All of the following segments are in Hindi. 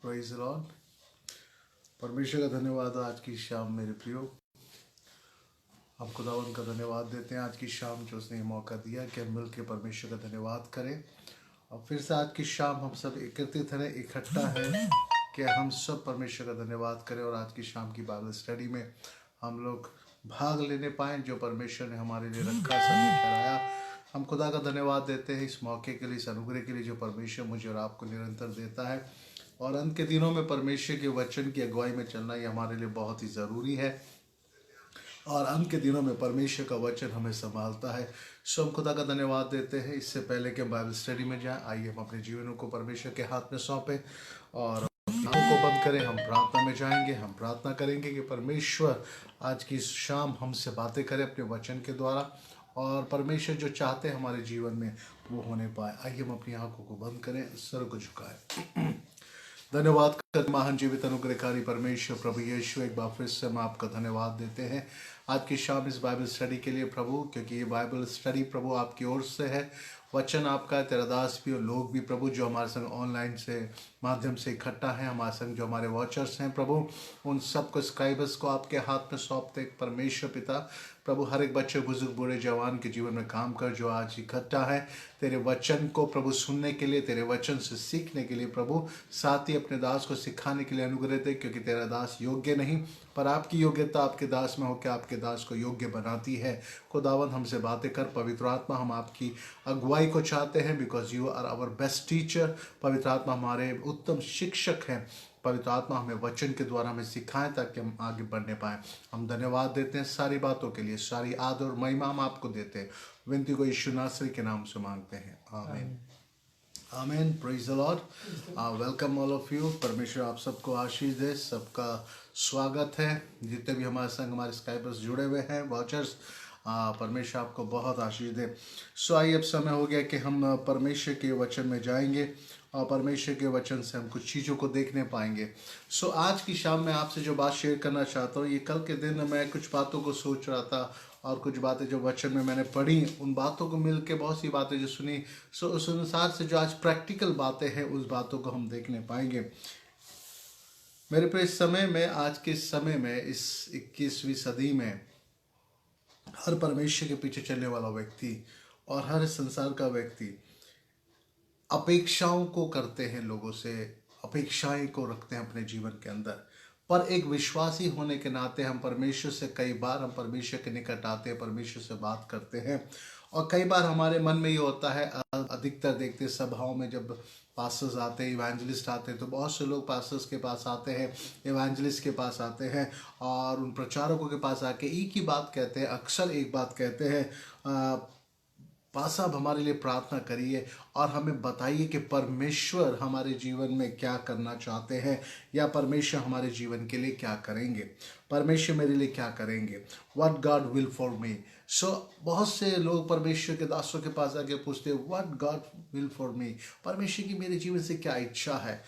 Praise the lord. परमेश्वर का धन्यवाद आज की शाम मेरे प्रियो। हम खुदावन का धन्यवाद देते हैं आज की शाम जो उसने मौका दिया कि हम मिल के परमेश्वर का धन्यवाद करें। और फिर से आज की शाम हम सब एकत्रित हैं, इकट्ठा है कि हम सब परमेश्वर का धन्यवाद करें और आज की शाम की बाइबल स्टडी में हम लोग भाग लेने पाएँ जो परमेश्वर ने हमारे लिए रखा, समय ठहराया। हम खुदा का धन्यवाद देते हैं इस मौके के लिए, इस अनुग्रह के लिए जो परमेश्वर मुझे और आपको निरंतर देता है। और अंत के दिनों में परमेश्वर के वचन की अगुवाई में चलना ये हमारे लिए बहुत ही ज़रूरी है। और अंत के दिनों में परमेश्वर का वचन हमें संभालता है। सो हम खुदा का धन्यवाद देते हैं। इससे पहले कि हम बाइबल स्टडी में जाएं, आइए हम अपने जीवनों को परमेश्वर के हाथ में सौंपें और आँखों को बंद करें। हम प्रार्थना में जाएंगे। हम प्रार्थना करेंगे कि परमेश्वर आज की शाम हमसे बातें करें अपने वचन के द्वारा, और परमेश्वर जो चाहते हैं हमारे जीवन में वो होने पाए। आइए हम अपनी आँखों को बंद करें, सर को झुकाएं। धन्यवाद कर महान जीवित अनुग्रहकारी परमेश्वर प्रभु यीशु, एक बार फिर से हम आपका धन्यवाद देते हैं आज की शाम इस बाइबल स्टडी के लिए प्रभु, क्योंकि ये बाइबल स्टडी प्रभु आपकी ओर से है। वचन आपका है, तेरा दास भी और लोग भी प्रभु जो हमारे संग ऑनलाइन से माध्यम से इकट्ठा हैं, हमारे संग जो हमारे वॉचर्स हैं प्रभु, उन सबको स्क्राइबर्स को आपके हाथ में सौंपते परमेश्वर पिता प्रभु। हर एक बच्चे, बुजुर्ग, बूढ़े, जवान के जीवन में काम कर जो आज इकट्ठा है तेरे वचन को प्रभु सुनने के लिए, तेरे वचन से सीखने के लिए प्रभु, साथ ही अपने दास को सिखाने के लिए अनुग्रह दे, क्योंकि तेरा दास योग्य नहीं पर आपकी योग्यता आपके दास में होकर आपके दास को योग्य बनाती है। खुदावंद हमसे बातें कर पवित्र आत्मा, हम आपकी अगुवाई को चाहते हैं because you are our best teacher. पवित्र आत्मा हमारे उत्तम शिक्षक हैं। पवित्र आत्मा हमें वचन के द्वारा हमें सिखाएं ताकि हम आगे बढ़ने पाएं। हम धन्यवाद देते हैं सारी बातों के लिए, सारी आदर और महिमा हम आपको देते हैं। विनती को यीशु नासरी के नाम से मांगते हैं, आमीन आमीन। Praise the Lord. Welcome all of you. परमेश्वर आप सबको आशीष दे, सबका स्वागत है। जितने भी हमारे संग हमारे स्काइपर्स जुड़े हुए हैं, वॉचर्स, परमेश्वर आपको बहुत आशीष दे। सो आइए अब समय हो गया कि हम परमेश्वर के वचन में जाएंगे और परमेश्वर के वचन से हम कुछ चीज़ों को देखने पाएंगे। सो आज की शाम में आपसे जो बात शेयर करना चाहता हूँ, ये कल के दिन मैं कुछ बातों को सोच रहा था और कुछ बातें जो वचन में मैंने पढ़ी, उन बातों को मिल के बहुत सी बातें जो सुनी, सो उस अनुसार से जो आज प्रैक्टिकल बातें हैं उस बातों को हम देखने पाएंगे। मेरे पे इस समय में, आज के समय में, इस 21वीं सदी में हर परमेश्वर के पीछे चलने वाला व्यक्ति और हर संसार का व्यक्ति अपेक्षाओं को करते हैं, लोगों से अपेक्षाएं को रखते हैं अपने जीवन के अंदर। पर एक विश्वासी होने के नाते हम परमेश्वर से कई बार हम परमेश्वर के निकट आते हैं, परमेश्वर से बात करते हैं। और कई बार हमारे मन में ये होता है, अधिकतर देखते सभाओं में जब पास्टर्स आते हैं, इवेंजलिस्ट आते हैं, तो बहुत से लोग पास्टर्स के पास आते हैं, इवेंजलिस्ट के पास आते हैं और उन प्रचारकों के पास आके एक ही बात कहते हैं, अक्सर एक बात कहते हैं, पास साहब हमारे लिए प्रार्थना करिए और हमें बताइए कि परमेश्वर हमारे जीवन में क्या करना चाहते हैं, या परमेश्वर हमारे जीवन के लिए क्या करेंगे, परमेश्वर मेरे लिए क्या करेंगे, what God will for me. So बहुत से लोग परमेश्वर के दासों के पास आके पूछते हैं, व्हाट गॉड विल फॉर मी, परमेश्वर की मेरे जीवन से क्या इच्छा है।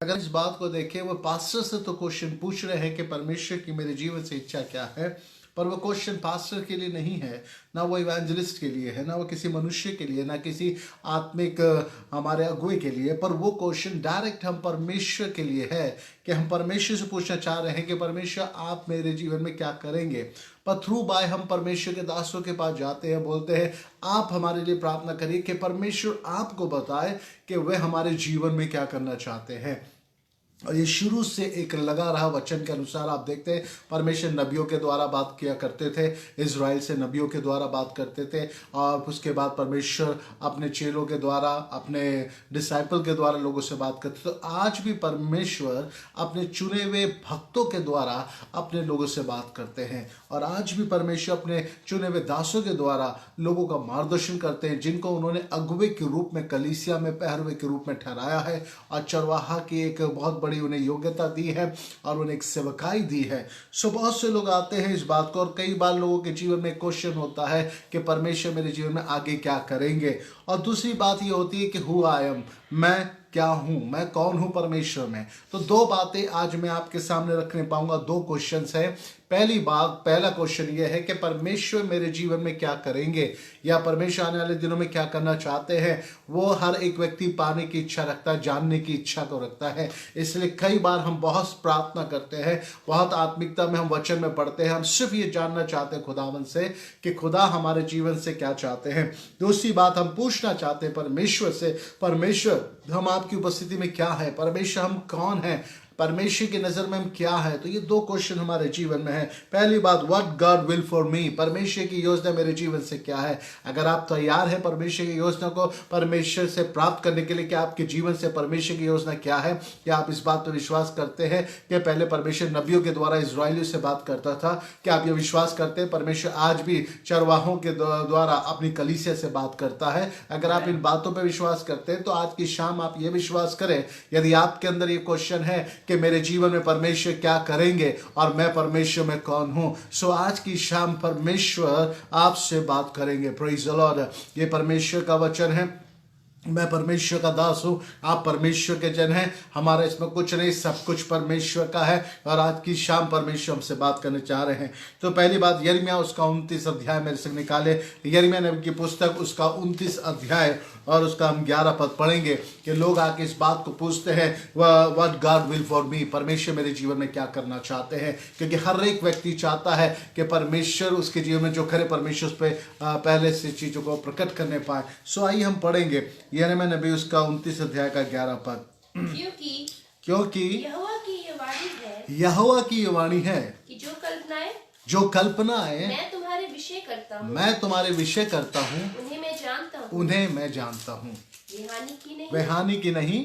अगर इस बात को देखें, वो पास्टर से तो क्वेश्चन पूछ रहे हैं कि परमेश्वर की मेरे जीवन से इच्छा क्या है, पर वो क्वेश्चन पास्टर के लिए नहीं है, ना वो इवेंजलिस्ट के लिए है, ना वो किसी मनुष्य के लिए, ना किसी आत्मिक हमारे अगुए के लिए, पर वो क्वेश्चन डायरेक्ट हम परमेश्वर के लिए है कि हम परमेश्वर से पूछना चाह रहे हैं कि परमेश्वर आप मेरे जीवन में क्या करेंगे। पर थ्रू बाय हम परमेश्वर के दासों के पास जाते हैं, बोलते हैं आप हमारे लिए प्रार्थना करिए कि परमेश्वर आपको बताए कि वह हमारे जीवन में क्या करना चाहते हैं। और ये शुरू से एक लगा रहा वचन के अनुसार आप देखते हैं, परमेश्वर नबियों के द्वारा बात किया करते थे, इज़राइल से नबियों के द्वारा बात करते थे, और उसके बाद परमेश्वर अपने चेलों के द्वारा, अपने डिसाइपल के द्वारा लोगों से बात करते थे। तो आज भी परमेश्वर अपने चुने हुए भक्तों के द्वारा अपने लोगों से बात करते हैं, और आज भी परमेश्वर अपने चुने हुए दासों के द्वारा लोगों का मार्गदर्शन करते हैं, जिनको उन्होंने अगुवे के रूप में, कलीसिया में पहरुए के रूप में ठहराया है और चरवाहा की एक बहुत बड़ी उन्हें योग्यता दी है और उन्हें एक सेवकाई दी है। सो बहुत से लोग आते हैं इस बात को, और कई बार लोगों के जीवन में क्वेश्चन होता है कि परमेश्वर मेरे जीवन में आगे क्या करेंगे। और दूसरी बात ये होती है कि हु आई एम, मैं क्या हूं, मैं कौन हूं परमेश्वर में। तो दो बातें आज मैं आपके सामने रखने पाऊंगा, दो क्वेश्चंस है। पहली बात, पहला क्वेश्चन ये है कि परमेश्वर मेरे जीवन में क्या करेंगे, या परमेश्वर आने वाले दिनों में क्या करना चाहते हैं। वो हर एक व्यक्ति पाने की इच्छा रखता है, जानने की इच्छा को रखता है। इसलिए कई बार हम बहुत प्रार्थना करते हैं, बहुत आत्मिकता में हम वचन में पढ़ते हैं, हम सिर्फ ये जानना चाहते हैं खुदावंद से कि खुदा हमारे जीवन से क्या चाहते हैं। दूसरी बात, हम पूछना चाहते हैं परमेश्वर से, परमेश्वर हम आपकी उपस्थिति में क्या है, परमेश्वर हम कौन है, परमेश्वर की नजर में हम क्या है। तो ये दो क्वेश्चन हमारे जीवन में है। पहली बात, व्हाट गॉड विल फॉर मी, परमेश्वर की योजना मेरे जीवन से क्या है। अगर आप तैयार हैं परमेश्वर की योजना को परमेश्वर से प्राप्त करने के लिए कि आपके जीवन से परमेश्वर की योजना क्या है, क्या आप इस बात पर विश्वास करते हैं कि पहले परमेश्वर नबियों के द्वारा इजरायलियों से बात करता था, क्या आप ये विश्वास करते हैं परमेश्वर आज भी चरवाहों के द्वारा अपनी कलीसिया से बात करता है। अगर आप इन बातों पर विश्वास करते हैं तो आज की शाम आप ये विश्वास करें, यदि आपके अंदर ये क्वेश्चन है कि मेरे जीवन में परमेश्वर क्या करेंगे और मैं परमेश्वर में कौन हूं, सो आज की शाम परमेश्वर आपसे बात करेंगे। Praise the Lord. ये परमेश्वर का वचन है, मैं परमेश्वर का दास हूँ, आप परमेश्वर के जन हैं, हमारा इसमें कुछ नहीं, सब कुछ परमेश्वर का है। और आज की शाम परमेश्वर हमसे बात करने चाह रहे हैं। तो पहली बात, यिर्मयाह उसका 29 अध्याय मेरे से निकाले, यिर्मयाह नबी की पुस्तक उसका 29 अध्याय और उसका हम 11 पद पढ़ेंगे कि लोग आके इस बात को पूछते हैं, व्हाट गॉड विल फॉर मी, परमेश्वर मेरे जीवन में क्या करना चाहते हैं। क्योंकि हर एक व्यक्ति चाहता है कि परमेश्वर उसके जीवन में जो करे परमेश्वर उस पर पहले से चीजों को प्रकट करने पाए। सो आइए हम पढ़ेंगे यिर्मयाह नबी उसका 29 अध्याय का 11 पद। क्योंकि यहोवा की ये वाणी है, यहोवा की ये वाणी है कि जो कल्पनाएं मैं तुम्हारे विषय करता हूँ उन्हें मैं जानता हूँ। वे हानि की नहीं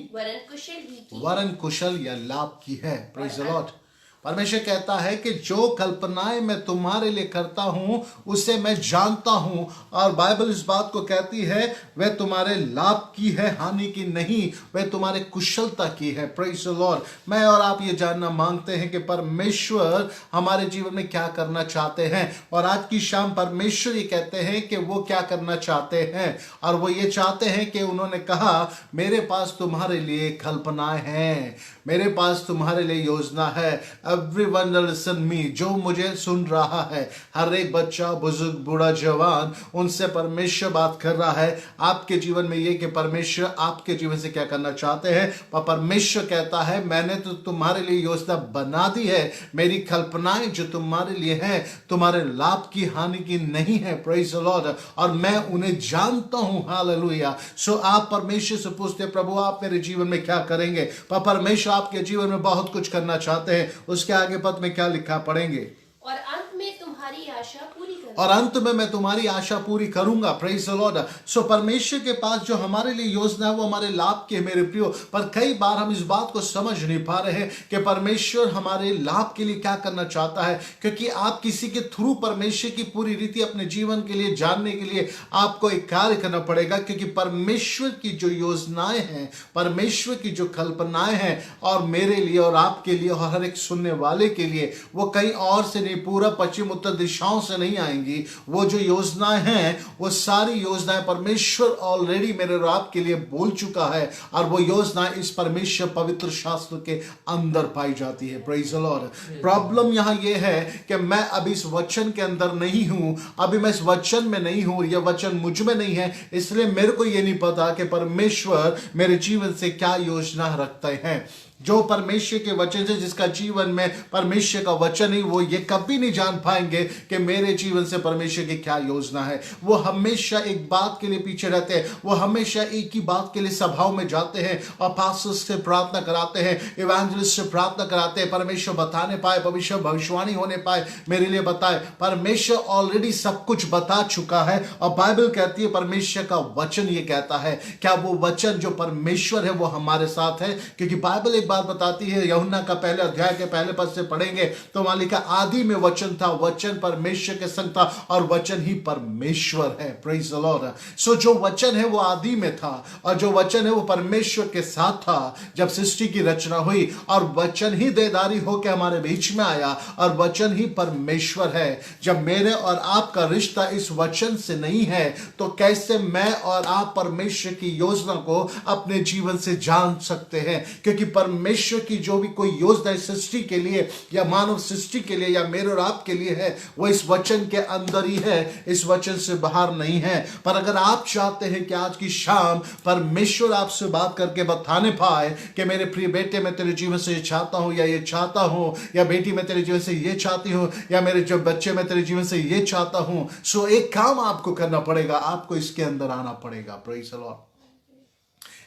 वरन कुशल या लाभ की है। Praise the lord. परमेश्वर कहता है कि जो कल्पनाएं मैं तुम्हारे लिए करता हूं उसे मैं जानता हूं, और बाइबल इस बात को कहती है वह तुम्हारे लाभ की है, हानि की नहीं, वह तुम्हारे कुशलता की है। Praise the Lord. मैं और आप ये जानना मांगते हैं कि परमेश्वर हमारे जीवन में क्या करना चाहते हैं, और आज की शाम परमेश्वर ये कहते हैं कि वो क्या करना चाहते हैं, और वो ये चाहते हैं कि उन्होंने कहा मेरे पास तुम्हारे लिए कल्पनाएं हैं, मेरे पास तुम्हारे लिए योजना है। Everyone listen me, जो मुझे सुन रहा है, हर एक बच्चा, बुजुर्ग, बूढ़ा, जवान, उनसे परमेश्वर बात कर रहा है आपके जीवन में ये कि परमेश्वर आपके जीवन से क्या करना चाहते हैं। पर परमेश्वर कहता है मैंने तो तुम्हारे लिए योजना बना दी है, मेरी कल्पनाएं जो तुम्हारे लिए हैं तुम्हारे लाभ की हानि की नहीं है। Praise the Lord. और मैं उन्हें जानता हूं। हालेलुया। सो आप परमेश्वर से पूछते प्रभु आप मेरे जीवन में क्या करेंगे, पर परमेश्वर आपके जीवन में बहुत कुछ करना चाहते हैं। उसके आगे पद में क्या लिखा पढ़ेंगे, और अंत में तुम्हारी आशा पूरी करूंगा। और अंत में मैं तुम्हारी आशा पूरी करूंगा। Praise the Lord. सो परमेश्वर के पास जो हमारे लिए योजना है वो हमारे लाभ की है मेरे प्रियो। पर कई बार हम इस बात को समझ नहीं पा रहे हैं कि परमेश्वर हमारे लाभ के लिए क्या करना चाहता है, क्योंकि आप किसी के थ्रू परमेश्वर की पूरी रीति अपने जीवन के लिए जानने के लिए आपको एक कार्य करना पड़ेगा। क्योंकि परमेश्वर की जो योजनाएं हैं, परमेश्वर की जो कल्पनाएं हैं और मेरे लिए और आपके लिए और हर एक सुनने वाले के लिए, वो कहीं और से नहीं, पूरब पश्चिम उत्तर दिशाओं से नहीं आएंगी। वो जो योजनाएं हैं वो सारी योजनाएं परमेश्वर ऑलरेडी मेरे और आपके लिए बोल चुका है, और वो योजनाएं इस परमेश्वर पवित्र शास्त्र के अंदर पाई जाती है। Praise the Lord. प्रॉब्लम यहां ये है कि मैं अभी इस वचन के अंदर नहीं हूं, अभी मैं इस वचन में नहीं हूं, यह वचन मुझ में नहीं है, इसलिए मेरे को ये नहीं पता कि परमेश्वर मेरे जीवन से क्या योजना रखते हैं। जो परमेश्वर के वचन से, जिसका जीवन में परमेश्वर का वचन ही, वो ये कभी नहीं जान पाएंगे कि मेरे जीवन से परमेश्वर की क्या योजना है। वो हमेशा एक बात के लिए पीछे रहते हैं, वो हमेशा एक ही बात के लिए सभाओं में जाते हैं और पास्टर से प्रार्थना कराते हैं, इवेंजलिस्ट से प्रार्थना कराते हैं, परमेश्वर बताने पाए, परमेश्वर भविष्यवाणी होने पाए, मेरे लिए बताए। परमेश्वर ऑलरेडी सब कुछ बता चुका है, और बाइबल कहती है, परमेश्वर का वचन ये कहता है, क्या वो वचन जो परमेश्वर है वो हमारे साथ है। क्योंकि बाइबल एक बात बताती है, यूहन्ना का पहले अध्याय के पहले पद से पढ़ेंगे तो वहां लिखा, आदि में वचन था, वचन परमेश्वर के संग था और वचन ही परमेश्वर है। Praise the Lord. सो जो वचन है वो आदि में था और जो वचन है वो परमेश्वर के साथ था जब सृष्टि की रचना हुई, और वचन ही देहधारी होकर हमारे बीच में आया और वचन ही परमेश्वर है। जब मेरे और आपका रिश्ता इस वचन से नहीं है तो कैसे मैं और आप परमेश्वर की योजना को अपने जीवन से जान सकते हैं? क्योंकि परमेश्वर की जो भी कोई योजना सृष्टि के लिए या मानव सृष्टि के लिए या मेरे और आपके लिए है वो इस वचन के अंदर ही है, इस वचन से बाहर नहीं है। पर अगर आप चाहते हैं कि आज की शाम परमेश्वर आपसे बात करके बताने पाए कि मेरे प्रिय बेटे मैं तेरे जीवन से ये चाहता हूं या ये चाहता हूं, या बेटी मैं तेरे जीवन से ये चाहती हूं, या मेरे जो बच्चे मैं तेरे जीवन से ये चाहता हूं, सो एक काम आपको करना पड़ेगा, आपको इसके अंदर आना पड़ेगा। Praise the Lord.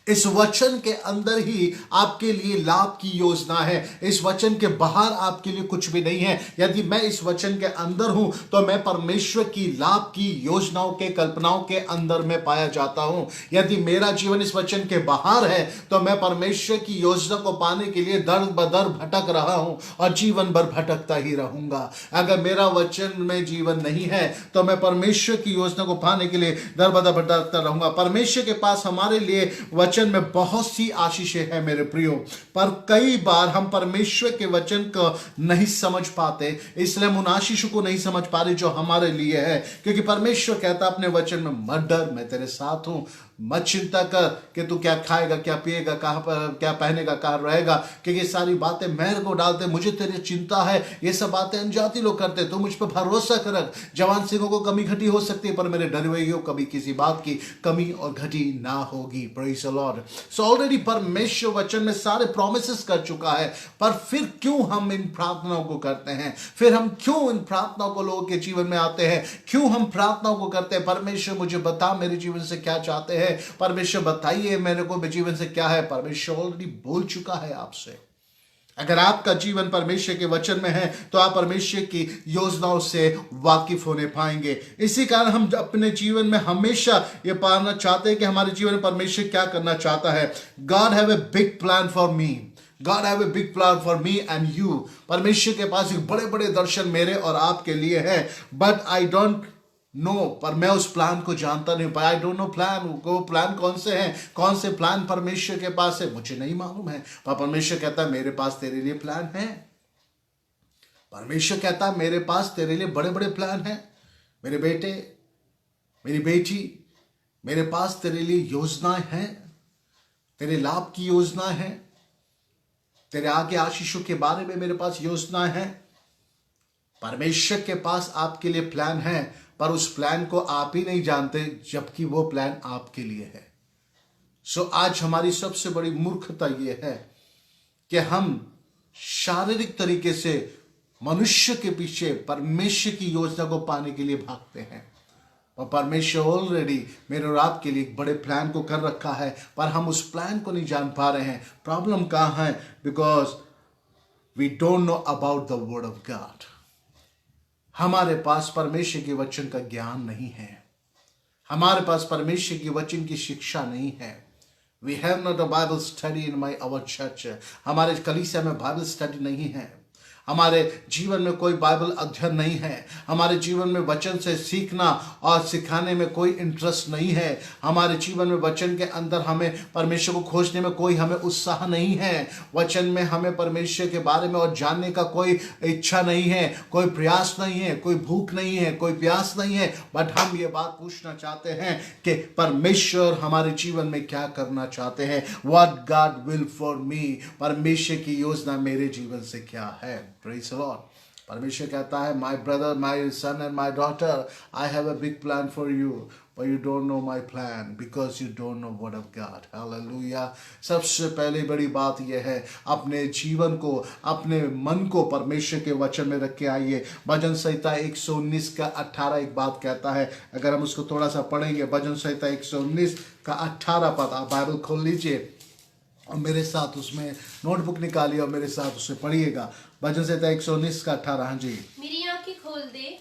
इस वचन के अंदर ही आपके लिए लाभ की योजना है, इस वचन के बाहर आपके लिए कुछ भी नहीं है। यदि मैं इस वचन के अंदर हूं तो मैं परमेश्वर की लाभ की योजनाओं के कल्पनाओं के अंदर में पाया जाता हूं। यदि मेरा जीवन इस वचन के बाहर है तो मैं परमेश्वर की योजना को पाने के लिए दर बदर भटक रहा हूं और जीवन भर भटकता ही रहूंगा। अगर मेरा वचन में जीवन नहीं है तो मैं परमेश्वर की योजना को पाने के लिए दर बदर भटकता रहूंगा। परमेश्वर के पास हमारे लिए वचन में बहुत सी आशीषें हैं मेरे प्रियो, पर कई बार हम परमेश्वर के वचन को नहीं समझ पाते, इसलिए हम उन आशीषों को नहीं समझ पा रहे जो हमारे लिए है। क्योंकि परमेश्वर कहता अपने वचन में, मत डर, मैं तेरे साथ हूं, मत चिंता कर कि तू क्या खाएगा, क्या पिएगा, कहां पर क्या पहनेगा, कहां रहेगा, क्योंकि ये सारी बातें मेरे को डालते, मुझे तेरी चिंता है। ये सब बातें अनजाती लोग करते, तू मुझ पर भरोसा कर। जवान सिंहों को कमी घटी हो सकती है पर मेरे डरे हुए को कभी किसी बात की कमी और घटी ना होगी। Praise the Lord. So already परमेश्वर वचन में सारे प्रॉमिसेस कर चुका है, पर फिर क्यों हम इन प्रार्थनाओं को करते हैं? फिर हम क्यों इन प्रार्थनाओं को लोगों के जीवन में आते हैं? क्यों हम प्रार्थनाओं को करते हैं? परमेश्वर मुझे बता मेरे जीवन से क्या चाहते हैं, परमेश्वर बताइए मेरे को जीवन से क्या है। परमेश्वर ऑलरेडी बोल चुका है आपसे। अगर आपका जीवन परमेश्वर के वचन में है तो आप परमेश्वर की योजनाओं से वाकिफ होने पाएंगे। इसी कारण हम अपने जीवन में हमेशा ये पाना चाहते हैं कि हमारे जीवन में परमेश्वर क्या करना चाहता है। God have a big plan for me, God have a big plan for me and you। परमेश्वर के पास एक बड़े बड़े दर्शन मेरे और आपके लिए है, बट आई डोंट नो, पर मैं उस प्लान को जानता नहीं। आई डोंट नो प्लान, वो प्लान कौन से हैं, कौन से प्लान परमेश्वर के पास है मुझे नहीं मालूम है। पर परमेश्वर कहता है मेरे पास तेरे लिए प्लान है। परमेश्वर कहता है मेरे पास तेरे लिए बड़े बड़े प्लान हैं। मेरे बेटे, मेरी बेटी, मेरे पास तेरे लिए योजनाएं हैं, तेरे लाभ की योजना है, तेरे आगे आशीषों के बारे में मेरे पास योजना है। परमेश्वर के पास आपके लिए प्लान है, पर उस प्लान को आप ही नहीं जानते जबकि वो प्लान आपके लिए है। सो आज हमारी सबसे बड़ी मूर्खता यह है कि हम शारीरिक तरीके से मनुष्य के पीछे परमेश्वर की योजना को पाने के लिए भागते हैं, और परमेश्वर ऑलरेडी मेरे और आपके लिए एक बड़े प्लान को कर रखा है, पर हम उस प्लान को नहीं जान पा रहे हैं। प्रॉब्लम कहाँ है? Because we don't know about the word of God. हमारे पास परमेश्वर के वचन का ज्ञान नहीं है, हमारे पास परमेश्वर के वचन की शिक्षा नहीं है। We have not a Bible study in my our church. हमारे कलीसिया में बाइबल स्टडी नहीं है, हमारे जीवन में कोई बाइबल अध्ययन नहीं है, हमारे जीवन में वचन से सीखना और सिखाने में कोई इंटरेस्ट नहीं है, हमारे जीवन में वचन के अंदर हमें परमेश्वर को खोजने में कोई हमें उत्साह नहीं है, वचन में हमें परमेश्वर के बारे में और जानने का कोई इच्छा नहीं है, कोई प्रयास नहीं है, कोई भूख नहीं है, कोई प्यास नहीं है। बट हम ये बात पूछना चाहते हैं कि परमेश्वर हमारे जीवन में क्या करना चाहते हैं। व्हाट गॉड विल फॉर मी, परमेश्वर की योजना मेरे जीवन से क्या है। Praise the Lord। परमेश्वर कहता है my brother, my son and my daughter, I have a big plan for you, but you don't know my plan because you don't know word of God। Hallelujah। सबसे पहले बड़ी बात यह है, अपने जीवन को, अपने मन को परमेश्वर के वचन में रख के आइए। भजन संहिता 119 का 18 एक बात कहता है, अगर हम उसको थोड़ा सा पढ़ेंगे, भजन संहिता 119 का 18 पद, आप बाइबल खोल लीजिए और मेरे साथ उसमें नोटबुक निकालिए और मेरे साथ उसे पढ़िएगा। भजन संहिता 119 का 18। हाँ जी। मेरी आंखें खोल दे,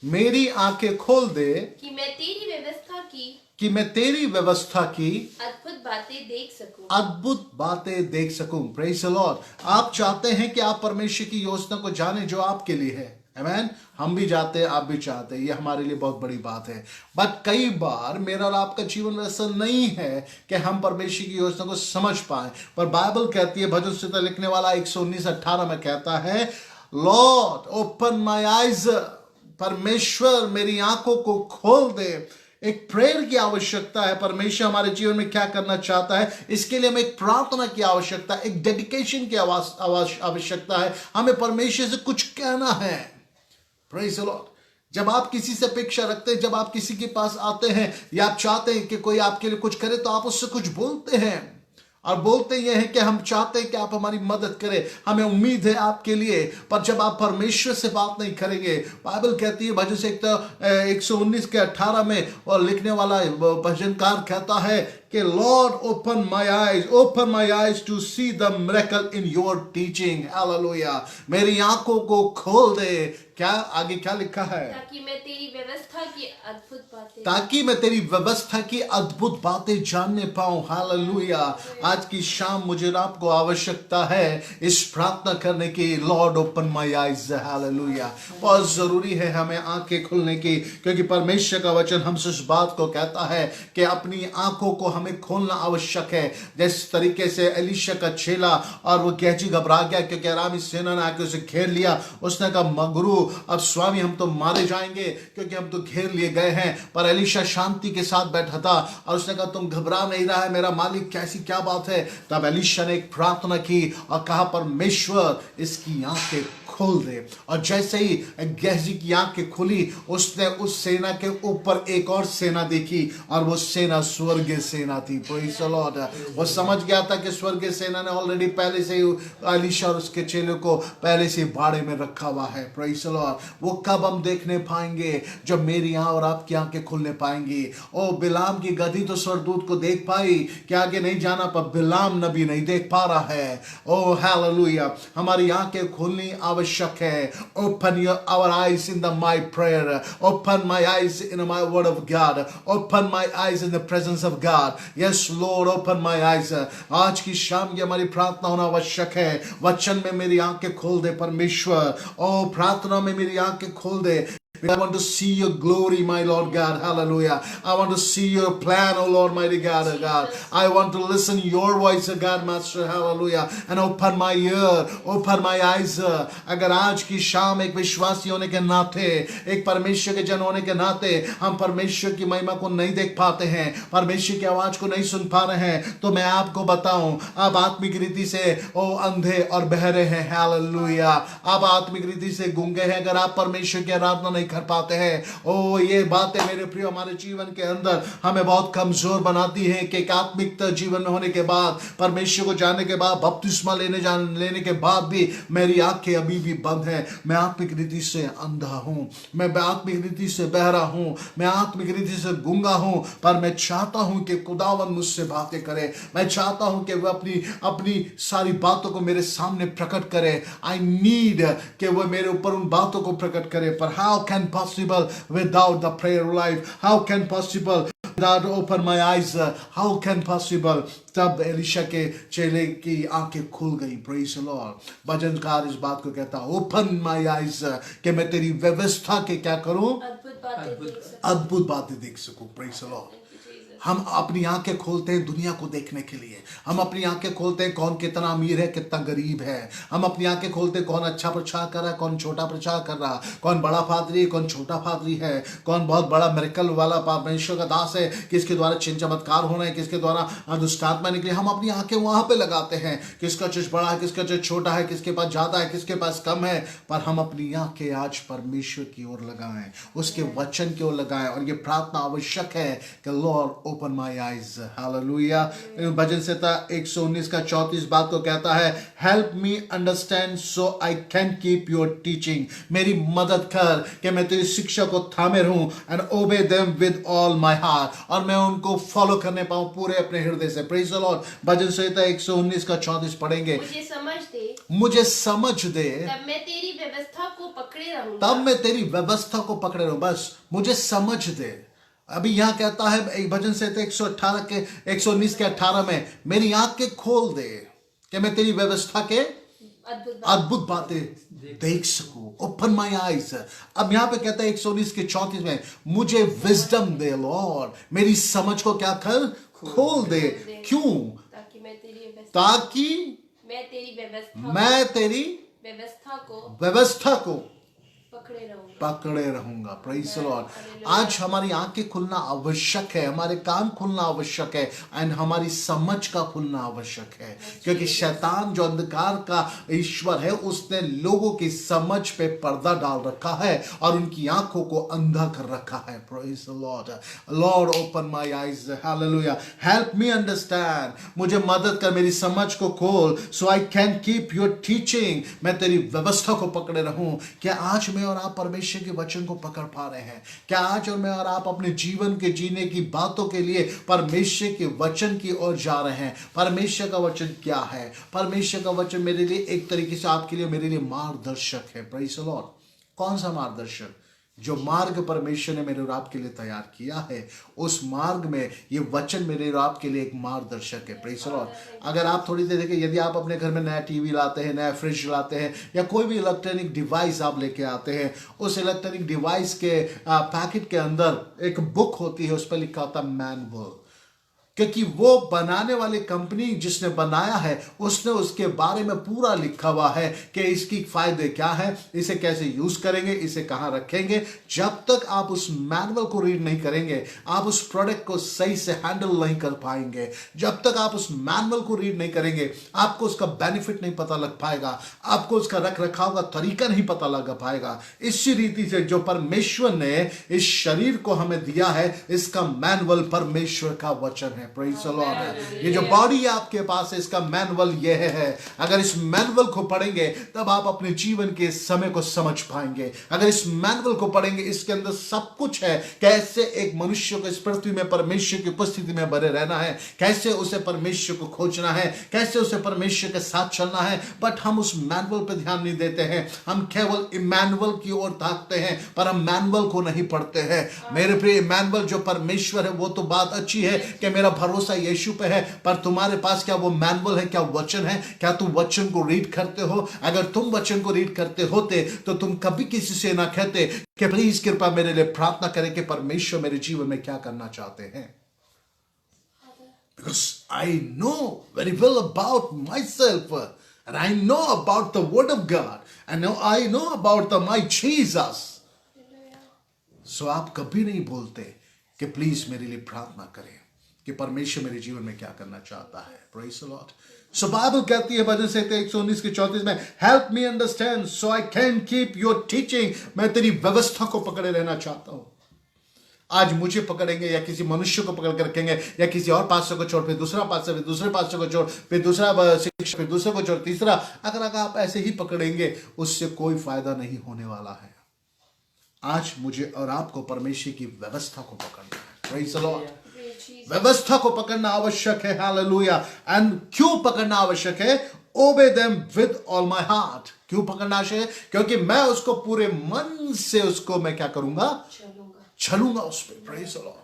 मेरी आंखें खोल दे कि मैं तेरी व्यवस्था की कि मैं तेरी व्यवस्था की अद्भुत बातें देख सकूं। अद्भुत बातें देख सकूं। Praise the Lord. आप चाहते हैं कि आप परमेश्वर की योजना को जाने जो आपके लिए है। आमेन। हम भी चाहते हैं, आप भी चाहते हैं, ये हमारे लिए बहुत बड़ी बात है। बट कई बार मेरा और आपका जीवन वैसा नहीं है कि हम परमेश्वर की योजना को समझ पाए। पर बाइबल कहती है, भजन संहिता लिखने वाला 119:18 में कहता है, लॉर्ड ओपन माय आईज, परमेश्वर मेरी आंखों को खोल दे। एक प्रेयर की आवश्यकता है। परमेश्वर हमारे जीवन में क्या करना चाहता है, इसके लिए हमें एक प्रार्थना की आवश्यकता है, एक डेडिकेशन की आवश्यकता है। हमें परमेश्वर से कुछ कहना है। Praise the Lord. जब आप किसी से अपेक्षा रखते हैं, जब आप किसी के पास आते हैं या आप चाहते हैं कि कोई आपके लिए कुछ करे, तो आप उससे कुछ बोलते हैं और बोलते ये हैं कि हम चाहते हैं कि आप हमारी मदद करें, हमें उम्मीद है आपके लिए। पर जब आप परमेश्वर से बात नहीं करेंगे, बाइबल कहती है भजन से 119:18 में, और लिखने वाला भजनकार कहता है कि Lord open my eyes to see the miracle in your teaching. Hallelujah. मेरी आंखों को खोल दे। क्या आगे क्या लिखा है? ताकि मैं तेरी व्यवस्था की अद्भुत बातें ताकि मैं तेरी व्यवस्था की अद्भुत बातें जानने पाऊं। हालेलुया। आज की शाम मुझे और आपको आवश्यकता है इस प्रार्थना करने की, Lord open my eyes. Hallelujah. बहुत जरूरी है हमें आंखें खुलने की, क्योंकि परमेश्वर का वचन हमसे इस बात को कहता है कि अपनी आंखों को हमें खोलना आवश्यक है। जिस तरीके से एलीशा का चेला और वो गेहजी घबरा गया क्योंकि अरामी सेना ने आके उसे घेर लिया। उसने कहा, मगरू अब स्वामी हम तो मारे जाएंगे क्योंकि हम तो घेर लिए गए हैं। पर एलीशा शांति के साथ बैठा था और उसने कहा, तुम घबरा नहीं रहा है मेरा मालिक, कैसी क्या बात है? तब एलीशा ने एक प्रार्थना की और कहा, परमेश्वर इसकी आंखें खोल दे। और जैसे ही गेहजी की आंखें खुली, उसने उस सेना के ऊपर एक और सेना देखी और वो सेना स्वर्गीय सेना थी। Praise the Lord. वो समझ गया था कि स्वर्गीय सेना ने ऑलरेडी पहले से ही एलीशा और उसके चेले को पहले से बाड़े में रखा हुआ है। Praise the Lord. वो कब हम देखने पाएंगे? जब मेरी और आपकी आंखें खुलने पाएंगी। ओ बिलाम की गधी तो स्वर्गदूत को देख पाई कि आगे नहीं जाना, पर बिलाम नबी नहीं देख पा रहा है। ओ हालेलुया। हमारी आंखें खोलनी आवश्यक है। Open our eyes in my prayer. Open my eyes in my word of God. Open my eyes in the presence of God. Yes Lord, open my eyes. आज की शाम ये हमारी प्रार्थना होना आवश्यक है। वचन में मेरी आंखें खोल दे परमेश्वर। ओ प्रार्थना में मेरी आंखें खोल दे। I want to see your glory, my Lord God. Hallelujah. I want to see your plan, oh Lord, mighty God, oh God. I want to listen your voice, oh God, Master. Hallelujah. And open my ear, open my eyes. अगर आज की शाम एक विश्वासी होने के नाते, एक परमेश्वर के जन होने के नाते हम परमेश्वर की महिमा को नहीं देख पाते हैं, परमेश्वर की आवाज को नहीं सुन पा रहे हैं, तो मैं आपको बताऊं, आप आत्मिक रीति से ओ अंधे और बहरे हैं। हालेलुया। आप आत्मिक रीति से गूंगे हैं अगर आप परमेश्वर की आराधना नहीं कर पाते हैं। ओ ये बातें मेरे प्रिय हमारे जीवन के अंदर हमें बहुत कमजोर बनाती हैं कि आत्मिक जीवन में होने के बाद, परमेश्वर को जानने के बाद, बपतिस्मा लेने के बाद भी मेरी आंखें अभी भी बंद हैं। मैं आत्मिक रीति से अंधा हूं, मैं आत्मिक रीति से बहरा हूं, मैं आत्मिक रीति से गूंगा हूं। पर मैं चाहता हूं कि खुदावन मुझसे बातें करे। मैं चाहता हूं कि वह अपनी सारी बातों को मेरे सामने प्रकट करे। आई नीड कि वह मेरे ऊपर उन बातों को प्रकट करे। पर how can possible without the prayer life? How can possible without open my eyes? How can possible? तब एलीशा के चेले की आंखें खुल गई। Praise the Lord. भजनकार इस बात को कहता, ओपन माय आईज, कि मैं तेरी व्यवस्था के क्या करूं? अद्भुत बातें देख सकूं। Praise the Lord. हम अपनी आंखें खोलते हैं दुनिया को देखने के लिए। हम अपनी आंखें खोलते हैं कौन कितना अमीर है, कितना गरीब है। हम अपनी आंखें खोलते हैं कौन अच्छा प्रचार कर रहा है, कौन छोटा प्रचार कर रहा है, कौन बड़ा पादरी है, कौन छोटा पादरी है, कौन बहुत बड़ा मिरेकल वाला परमेश्वर का दास है, किसके द्वारा चिन्ह चमत्कार होना है, किसके द्वारा दुष्ट आत्मा निकली। हम अपनी आंखें वहां पे लगाते हैं, किसका चर्च बड़ा है, किसका चर्च छोटा है, किसके पास ज्यादा है, किसके पास कम है। पर हम अपनी आंखें आज परमेश्वर की ओर लगाएं, उसके वचन की ओर लगाएं। और ये प्रार्थना आवश्यक है कि Lord open my eyes. Hallelujah. भजन संहिता 119:34 बात को कहता है, help me understand so I can keep your teaching. मेरी मदद कर कि मैं तेरी शिक्षा को थामे रहूं। एंड ओबे them with all my heart, और मैं उनको फॉलो करने पाऊं पूरे अपने हृदय से। Praise the Lord. भजन संहिता 119:34 पढ़ेंगे। मुझे समझ दे तब मैं तेरी व्यवस्था को पकड़े रहूंगा। तब मैं तेरी व्यवस्था को पकड़े रहूं। बस मुझे समझ दे। अभी यहाँ कहता है एक भजन से 118 के 119 के 18 में, मेरी आंखें खोल दे कि मैं तेरी व्यवस्था के अद्भुत बातें देख सकूं। Open my eyes. अब यहाँ पे कहता है 119 के 34 में, मुझे विजडम दे लॉर्ड, मेरी समझ को क्या कर खोल दे। क्यों? ताकि मैं तेरी व्यवस्था को पकड़े रहूंगा। Praise the Lord. आज हमारी आंखें खुलना आवश्यक है, हमारे कान खुलना आवश्यक है, एंड हमारी समझ का खुलना आवश्यक है, क्योंकि शैतान जो अंधकार का ईश्वर है, उसने लोगों की समझ पे पर्दा डाल रखा है और उनकी आंखों को अंधा कर रखा है। Praise the Lord. Lord open my eyes, hallelujah. Help me understand, मुझे मदद कर, मेरी समझ को खोल, so I can keep your teaching, मैं तेरी व्यवस्था को पकड़े रहूं। क्या आज मैं और आप परमेश्वर के वचन को पकड़ पा रहे हैं? क्या आज और मैं और आप अपने जीवन के जीने की बातों के लिए परमेश्वर के वचन की ओर जा रहे हैं? परमेश्वर का वचन क्या है? परमेश्वर का वचन मेरे लिए एक तरीके से आपके लिए, मेरे लिए मार्गदर्शक है। Praise the Lord. कौन सा मार्गदर्शक? जो मार्ग परमेश्वर ने मेरे और आपके लिए तैयार किया है, उस मार्ग में ये वचन मेरे और आपके लिए एक मार्गदर्शक है। Praise the Lord. अगर आप थोड़ी देर देखिए, यदि आप अपने घर में नया टीवी लाते हैं, नया फ्रिज लाते हैं, या कोई भी इलेक्ट्रॉनिक डिवाइस आप लेके आते हैं, उस इलेक्ट्रॉनिक डिवाइस के पैकेट के अंदर एक बुक होती है, उस पर लिखा होता है मैनुअल, क्योंकि वो बनाने वाली कंपनी जिसने बनाया है, उसने उसके बारे में पूरा लिखा हुआ है कि इसकी फायदे क्या है, इसे कैसे यूज करेंगे, इसे कहां रखेंगे। जब तक आप उस मैनुअल को रीड नहीं करेंगे, आप उस प्रोडक्ट को सही से हैंडल नहीं कर पाएंगे। जब तक आप उस मैनुअल को रीड नहीं करेंगे, आपको उसका बेनिफिट नहीं पता लग पाएगा, आपको उसका रख रखाव का तरीका नहीं पता लग पाएगा। इसी रीति से जो परमेश्वर ने इस शरीर को हमें दिया है, इसका मैनुअल परमेश्वर का वचन है। Praise the Lord. ये जो बॉडी है आपके पास है, इसका मैनुअल ये है। अगर इस मैनुअल को पढ़ेंगे तब आप अपने जीवन के समय को समझ पाएंगे। अगर इस मैनुअल को पढ़ेंगे, इसके अंदर सब कुछ है, कैसे एक मनुष्य को इस पृथ्वी में परमेश्वर की उपस्थिति में बने रहना है, कैसे उसे परमेश्वर को खोजना है, कैसे उसे परमेश्वर के साथ चलना है। बट हम उस मैनुअल पर ध्यान नहीं देते हैं, हम केवल इमैनुअल की ओर ताकते हैं, पर हम मैनुअल को नहीं पढ़ते हैं। मेरे प्रिय, मैनुअल जो परमेश्वर है, वो तो बात अच्छी है कि मेरा भरोसा यीशु पे है, पर तुम्हारे पास क्या वो मैनुअल है? क्या वचन है? क्या तुम वचन को रीड करते हो? अगर तुम वचन को रीड करते होते तो तुम कभी किसी से ना कहते कि प्लीज कृपा मेरे लिए प्रार्थना करें कि परमेश्वर मेरे जीवन में क्या करना चाहते हैं। Because I know very well about myself, and I know about the word of God, and I know about my Jesus. So आप कभी नहीं बोलते कि प्लीज मेरे लिए प्रार्थना करें कि परमेश्वर मेरे जीवन में क्या करना चाहता है। Praise the Lord. So Bible कहती है भजन संहिता 119 के 34 में, help me understand so I can keep your teaching, मैं तेरी व्यवस्था को पकड़े रहना चाहता हूं। आज मुझे पकड़ेंगे या किसी मनुष्य को पकड़ कर रखेंगे, या किसी और पास्टर को छोड़, फिर दूसरा पास्टर, फिर दूसरे पास्टर को छोड़, फिर दूसरा शिक्षक, फिर दूसरे को छोड़, तीसरा, अगर आप ऐसे ही पकड़ेंगे, उससे कोई फायदा नहीं होने वाला है। आज मुझे और आपको परमेश्वर की व्यवस्था को पकड़ना है। Praise the Lord. व्यवस्था को पकड़ना आवश्यक है। हालेलुया। एंड क्यों पकड़ना आवश्यक है? Obey them with all my heart. क्यों पकड़ना आवश्यक है? क्योंकि मैं उसको पूरे मन से उसको मैं क्या करूंगा? चलूंगा उस पर। Praise the Lord.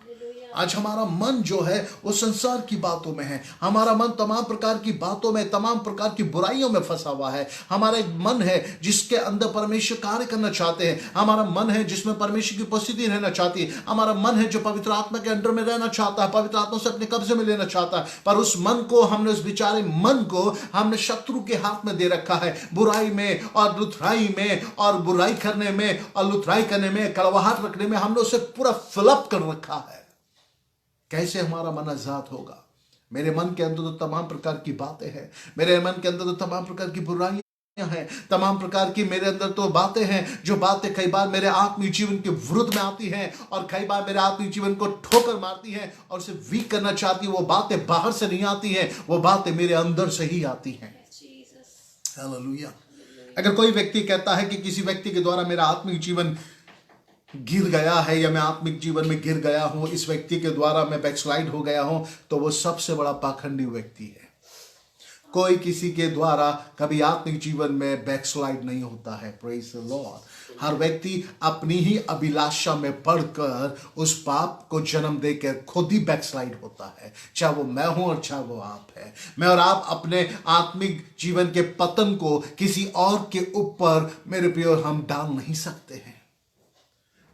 आज हमारा मन जो है वो संसार की बातों में है, हमारा मन तमाम प्रकार की बातों में, तमाम प्रकार की बुराइयों में फंसा हुआ है। हमारा एक मन है जिसके अंदर परमेश्वर कार्य करना चाहते हैं, हमारा मन है जिसमें परमेश्वर की उपस्थिति रहना चाहती है, हमारा मन है जो पवित्र आत्मा के अंडर में रहना चाहता है, पवित्र आत्मा से अपने कब्जे में लेना चाहता है। पर उस मन को हमने, उस बेचारे मन को हमने शत्रु के हाथ में दे रखा है। बुराई में और लुथराई में और बुराई करने में और लुथराई करने में, कड़वाहट रखने में हमने उसे पूरा फिलअप कर रखा है। कैसे हमारा मन आजाद होगा? मेरे मन के अंदर तो तमाम प्रकार की बातें हैं, मेरे मन के अंदर तो तमाम प्रकार की बुराइयां हैं, तमाम प्रकार की मेरे अंदर तो बातें हैं, जो बातें कई बार मेरे आत्मिक जीवन के विरुद्ध में आती हैं और कई बार मेरे आत्मिक जीवन को ठोकर मारती हैं और उसे वीक करना चाहती है। वो बातें बाहर से नहीं आती हैं, वो बातें मेरे अंदर से ही आती हैं। हालेलुया। अगर कोई व्यक्ति कहता है कि किसी व्यक्ति के द्वारा मेरा आत्मिक जीवन गिर गया है या मैं आत्मिक जीवन में गिर गया हूं, इस व्यक्ति के द्वारा मैं बैकस्लाइड हो गया हूं, तो वो सबसे बड़ा पाखंडी व्यक्ति है। कोई किसी के द्वारा कभी आत्मिक जीवन में बैकस्लाइड नहीं होता है। Praise the Lord. हर व्यक्ति अपनी ही अभिलाषा में पढ़कर उस पाप को जन्म देकर खुद ही बैकस्लाइड होता है, चाहे वो मैं हूं और चाहे वो आप है। मैं और आप अपने आत्मिक जीवन के पतन को किसी और के ऊपर मेरे प्रिय हम डाल नहीं सकते हैं।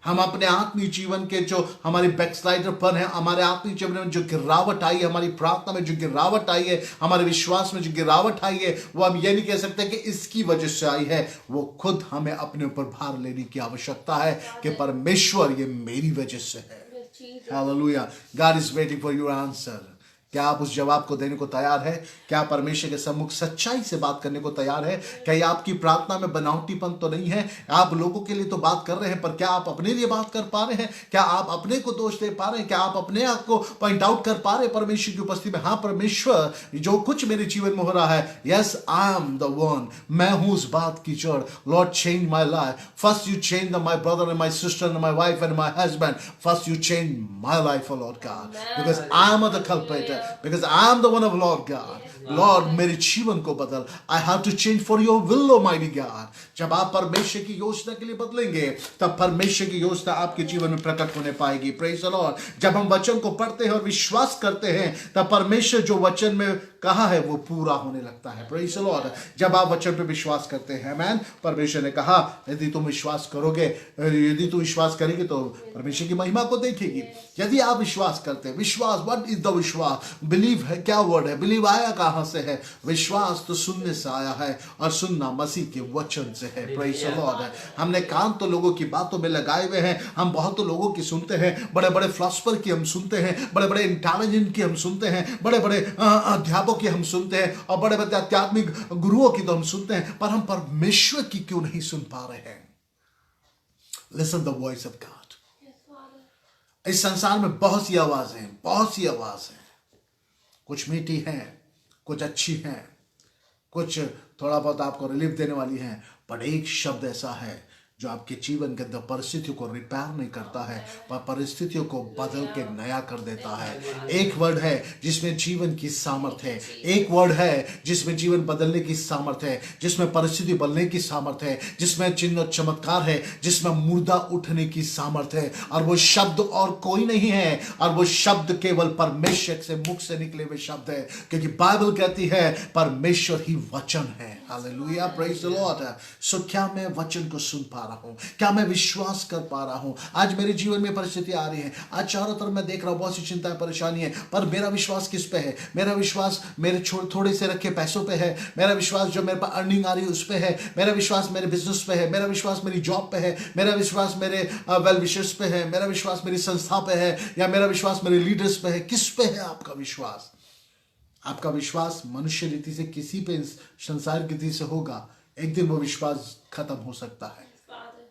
हम अपने आत्मिक जीवन के जो हमारी बैकस्लाइडर पर है, हमारे आत्मिक जीवन में जो गिरावट आई है, हमारी प्रार्थना में जो गिरावट आई है, हमारे विश्वास में जो गिरावट आई है, वो हम ये नहीं कह सकते कि इसकी वजह से आई है। वो खुद हमें अपने ऊपर भार लेने की आवश्यकता है कि परमेश्वर ये मेरी वजह से है। Hallelujah. God is waiting for your answer. क्या आप उस जवाब को देने को तैयार है? क्या आप परमेश्वर के सम्मुख सच्चाई से बात करने को तैयार है? क्या ये आपकी प्रार्थना में बनावटीपन तो नहीं है? आप लोगों के लिए तो बात कर रहे हैं, पर क्या आप अपने लिए बात कर पा रहे हैं? क्या आप अपने को दोष दे पा रहे हैं? क्या आप अपने आप को पॉइंट आउट कर पा रहे हैं परमेश्वर की उपस्थिति में? हाँ परमेश्वर, जो कुछ मेरे जीवन में हो रहा है, yes I am the one, मैं हूं उस बात की जड़। Lord change my life. First you change my brother and my sister and my wife and my husband. First you change my life, o Lord God, because I am the culprit, because I am the one of Lord God. Lord, मेरे जीवन को बदल। I have to change for your will, Almighty God. जब आप परमेश्वर की योजना के लिए बदलेंगे, तब परमेश्वर की योजना आपके जीवन में प्रकट होने पाएगी। Praise the Lord. जब हम वचन को पढ़ते हैं और विश्वास करते हैं, तब परमेश्वर जो वचन में कहा है वो पूरा होने लगता है। Praise the Lord. जब आप वचन पे विश्वास करते हैं, आमीन, परमेश्वर ने कहा यदि तुम विश्वास करोगे, यदि तुम विश्वास करेगी तो परमेश्वर की महिमा को देखेगी। यदि आप विश्वास करते हैं, विश्वास, व्हाट इज द विश्वास? बिलीव है, क्या वर्ड है? बिलीव आया कहां से है? विश्वास तो सुनने से आया है और सुनना मसीह के वचन से है। Praise the Lord. हमने कान तो लोगों की बातों में लगाए हुए हैं, हम बहुत लोगों की सुनते हैं, बड़े बड़े फिलोसोफर की हम सुनते हैं, बड़े बड़े इंटेलिजेंट की हम सुनते हैं, बड़े बड़े अध्यापकों की हम सुनते हैं और बड़े बड़े आध्यात्मिक गुरुओं की तो हम सुनते हैं, पर हम परमेश्वर की क्यों नहीं सुन पा रहे हैं? Listen the voice of God. इस संसार में बहुत सी आवाजें हैं, बहुत सी आवाजें, कुछ मीठी हैं, कुछ अच्छी हैं, कुछ थोड़ा बहुत आपको रिलीफ देने वाली हैं, पर एक शब्द ऐसा है जो आपके जीवन के अंदर परिस्थितियों को रिपेयर नहीं करता है, पर परिस्थितियों को बदल के नया कर देता है। एक वर्ड है जिसमें जीवन की सामर्थ्य है, एक वर्ड है जिसमें जीवन बदलने की सामर्थ्य है, जिसमें परिस्थिति बदलने की सामर्थ्य है, जिसमें चिन्ह और चमत्कार है, जिसमें मुर्दा उठने की सामर्थ्य है। और वो शब्द और कोई नहीं है, और वो शब्द केवल परमेश्वर से मुख से निकले हुए शब्द है, क्योंकि बाइबल कहती है परमेश्वर ही वचन है। Hallelujah, praise the Lord. So क्या मैं वचन को सुन पा रहा हूं? क्या मैं विश्वास कर पा रहा हूं? आज मेरे जीवन में परिस्थिति आ रही है, आज चारों तरफ मैं देख रहा हूं बहुत सी चिंताएं, परेशानी है, पर मेरा विश्वास किस पे है? मेरा विश्वास मेरे थोड़े से रखे पैसों पे है, मेरा विश्वास जो मेरे पास अर्निंग आ रही है उस पे है, मेरा विश्वास मेरे बिजनेस पे है, मेरा विश्वास मेरी जॉब पे है, मेरा विश्वास मेरे वेल विशर्स पे है, मेरा विश्वास मेरी संस्था पे है, या मेरा विश्वास मेरे लीडर्स पे है? किस पे है आपका विश्वास? आपका विश्वास मनुष्य रीति से किसी पे, संसार की रीति से होगा, एक दिन वो विश्वास खत्म हो सकता है।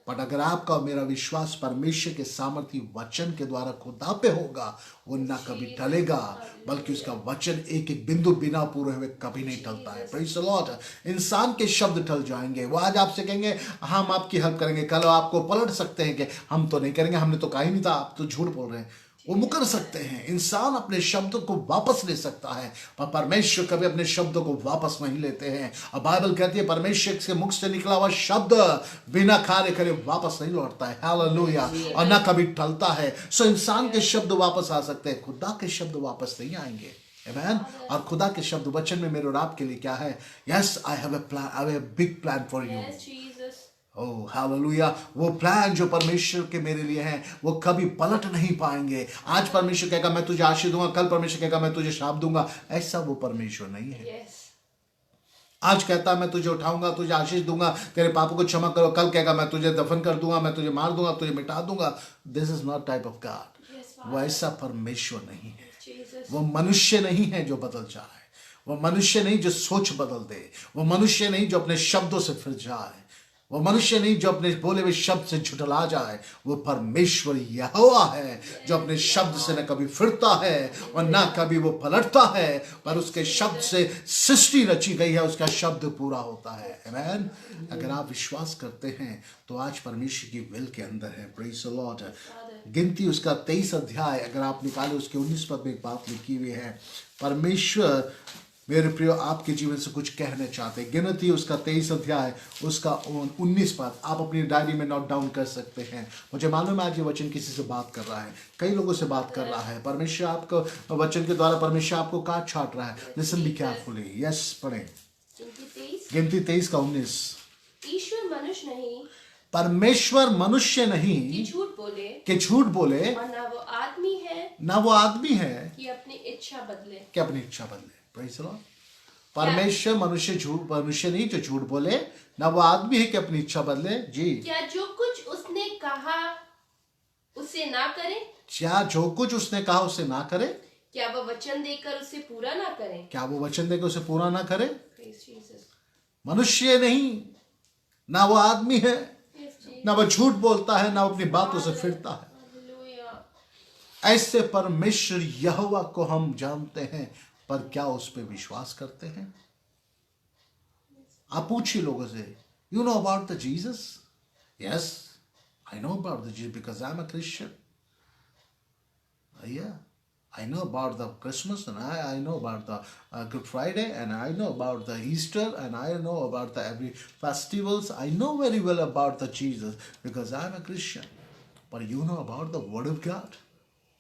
पर अगर आपका मेरा विश्वास परमेश्वर के सामर्थी वचन के द्वारा खुदा पे होगा, वो ना कभी टलेगा, बल्कि उसका वचन एक एक बिंदु बिना पूरे हुए कभी नहीं टलता है। Praise the Lord. इंसान के शब्द टल जाएंगे, वो आज आपसे कहेंगे हम आपकी हेल्प करेंगे, कल आपको पलट सकते हैं कि हम तो नहीं करेंगे, हमने तो कहा ही नहीं था, आप तो झूठ बोल रहे हैं। वो मुकर सकते हैं। इंसान अपने शब्दों को वापस ले सकता है, पर परमेश्वर कभी अपने शब्दों को वापस नहीं लेते हैं। और बाइबल कहती है परमेश्वर के मुख से निकला हुआ शब्द बिना कार्य करे वापस नहीं लौटता है। हालेलुया। और ना कभी टलता है। सो इंसान के शब्द वापस आ सकते हैं, खुदा के शब्द वापस नहीं आएंगे। आमीन। और खुदा के शब्द वचन में मेरे और आपके लिए क्या है? Yes, I have a plan, I have a big plan for you. Oh hallelujah. वो प्लान जो परमेश्वर के मेरे लिए हैं, वो कभी पलट नहीं पाएंगे। आज परमेश्वर कहेगा मैं तुझे आशीष दूंगा, कल परमेश्वर कहेगा मैं तुझे शाप दूंगा। ऐसा वो परमेश्वर नहीं है। आज कहता मैं तुझे उठाऊंगा, तुझे आशीष दूंगा, तेरे पापों को क्षमा करो, कल कहेगा मैं तुझे दफन कर दूंगा, मैं तुझे मार दूंगा, तुझे मिटा दूंगा। This is not type of God. वो ऐसा परमेश्वर नहीं है। वो मनुष्य नहीं है जो बदल जाए, वो मनुष्य नहीं जो सोच बदल दे, वो मनुष्य नहीं जो अपने शब्दों से फिर जाए, वो मनुष्य नहीं जो अपने बोले हुए शब्द से झुठला जाए। वो परमेश्वर यहोवा है जो अपने शब्द से न कभी फिरता है और न कभी वो पलटता है, पर उसके शब्द से सृष्टि रची गई है, उसका शब्द पूरा होता है। आमीन। अगर आप विश्वास करते हैं तो आज परमेश्वर की विल के अंदर है। Praise the Lord. गिनती उसका 23 अध्याय अगर आप निकाले, उसके 19 पद में एक बात लिखी हुई है, परमेश्वर मेरे प्रियो आपके जीवन से कुछ कहना चाहते हैं। गिनती उसका 23 अध्याय उसका 19 पद आप अपनी डायरी में नोट डाउन कर सकते हैं। मुझे मालूम है आज ये वचन किसी से बात कर रहा है, कई लोगों से बात कर रहा है। परमेश्वर आपको वचन के द्वारा परमेश्वर आपको काट छाट रहा है। Listen be carefully. यस पढ़ें गिनती 23 का 19। ईश्वर मनुष्य नहीं परमेश्वर मनुष्य नहीं कि झूठ बोले और ना वो आदमी है ना वो आदमी है कि अपनी इच्छा बदले। कि अपनी इच्छा बदले। Praise the Lord। परमेश्वर मनुष्य नहीं जो झूठ बोले, ना वो आदमी है कि अपनी इच्छा बदले। जी क्या जो कुछ उसने कहा उसे ना करे? क्या जो कुछ उसने कहा उसे ना करे? क्या वो वचन देकर उसे पूरा ना करे? क्या वो वचन देकर उसे पूरा ना करे? Praise Jesus। मनुष्य नहीं, ना वो आदमी है, Yes, Jesus। ना वो झूठ बोलता है, ना वो अपनी बातों से फिरता है। Hallelujah। ऐसे परमेश्वर यहोवा को हम जानते हैं, पर क्या उस पर विश्वास करते हैं? आप पूछिए लोगों से, you know about the Jesus? Yes, I know about the Jesus because I am a Christian. Yeah, I know about the Christmas and I know about the Good Friday and I know about the Easter and I know about the every festivals. I know very well about the Jesus because I am a Christian. But you know about the Word of God.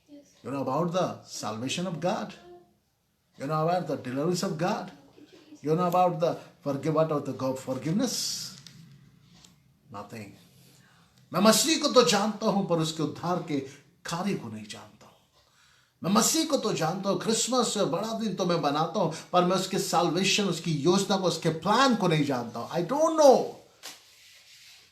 Yes। You know about the salvation of God. You know about the deliverance of God. You know about the forgiveness. Nothing. मैं मसीह को तो जानता हूं पर उसके उद्धार के कार्य को नहीं जानता हूं। मैं मसीह को तो जानता हूं, क्रिसमस बड़ा दिन तो मैं बनाता हूं, पर मैं उसके साल्वेशन, उसकी योजना को, उसके प्लान को नहीं जानता हूं। I don't know.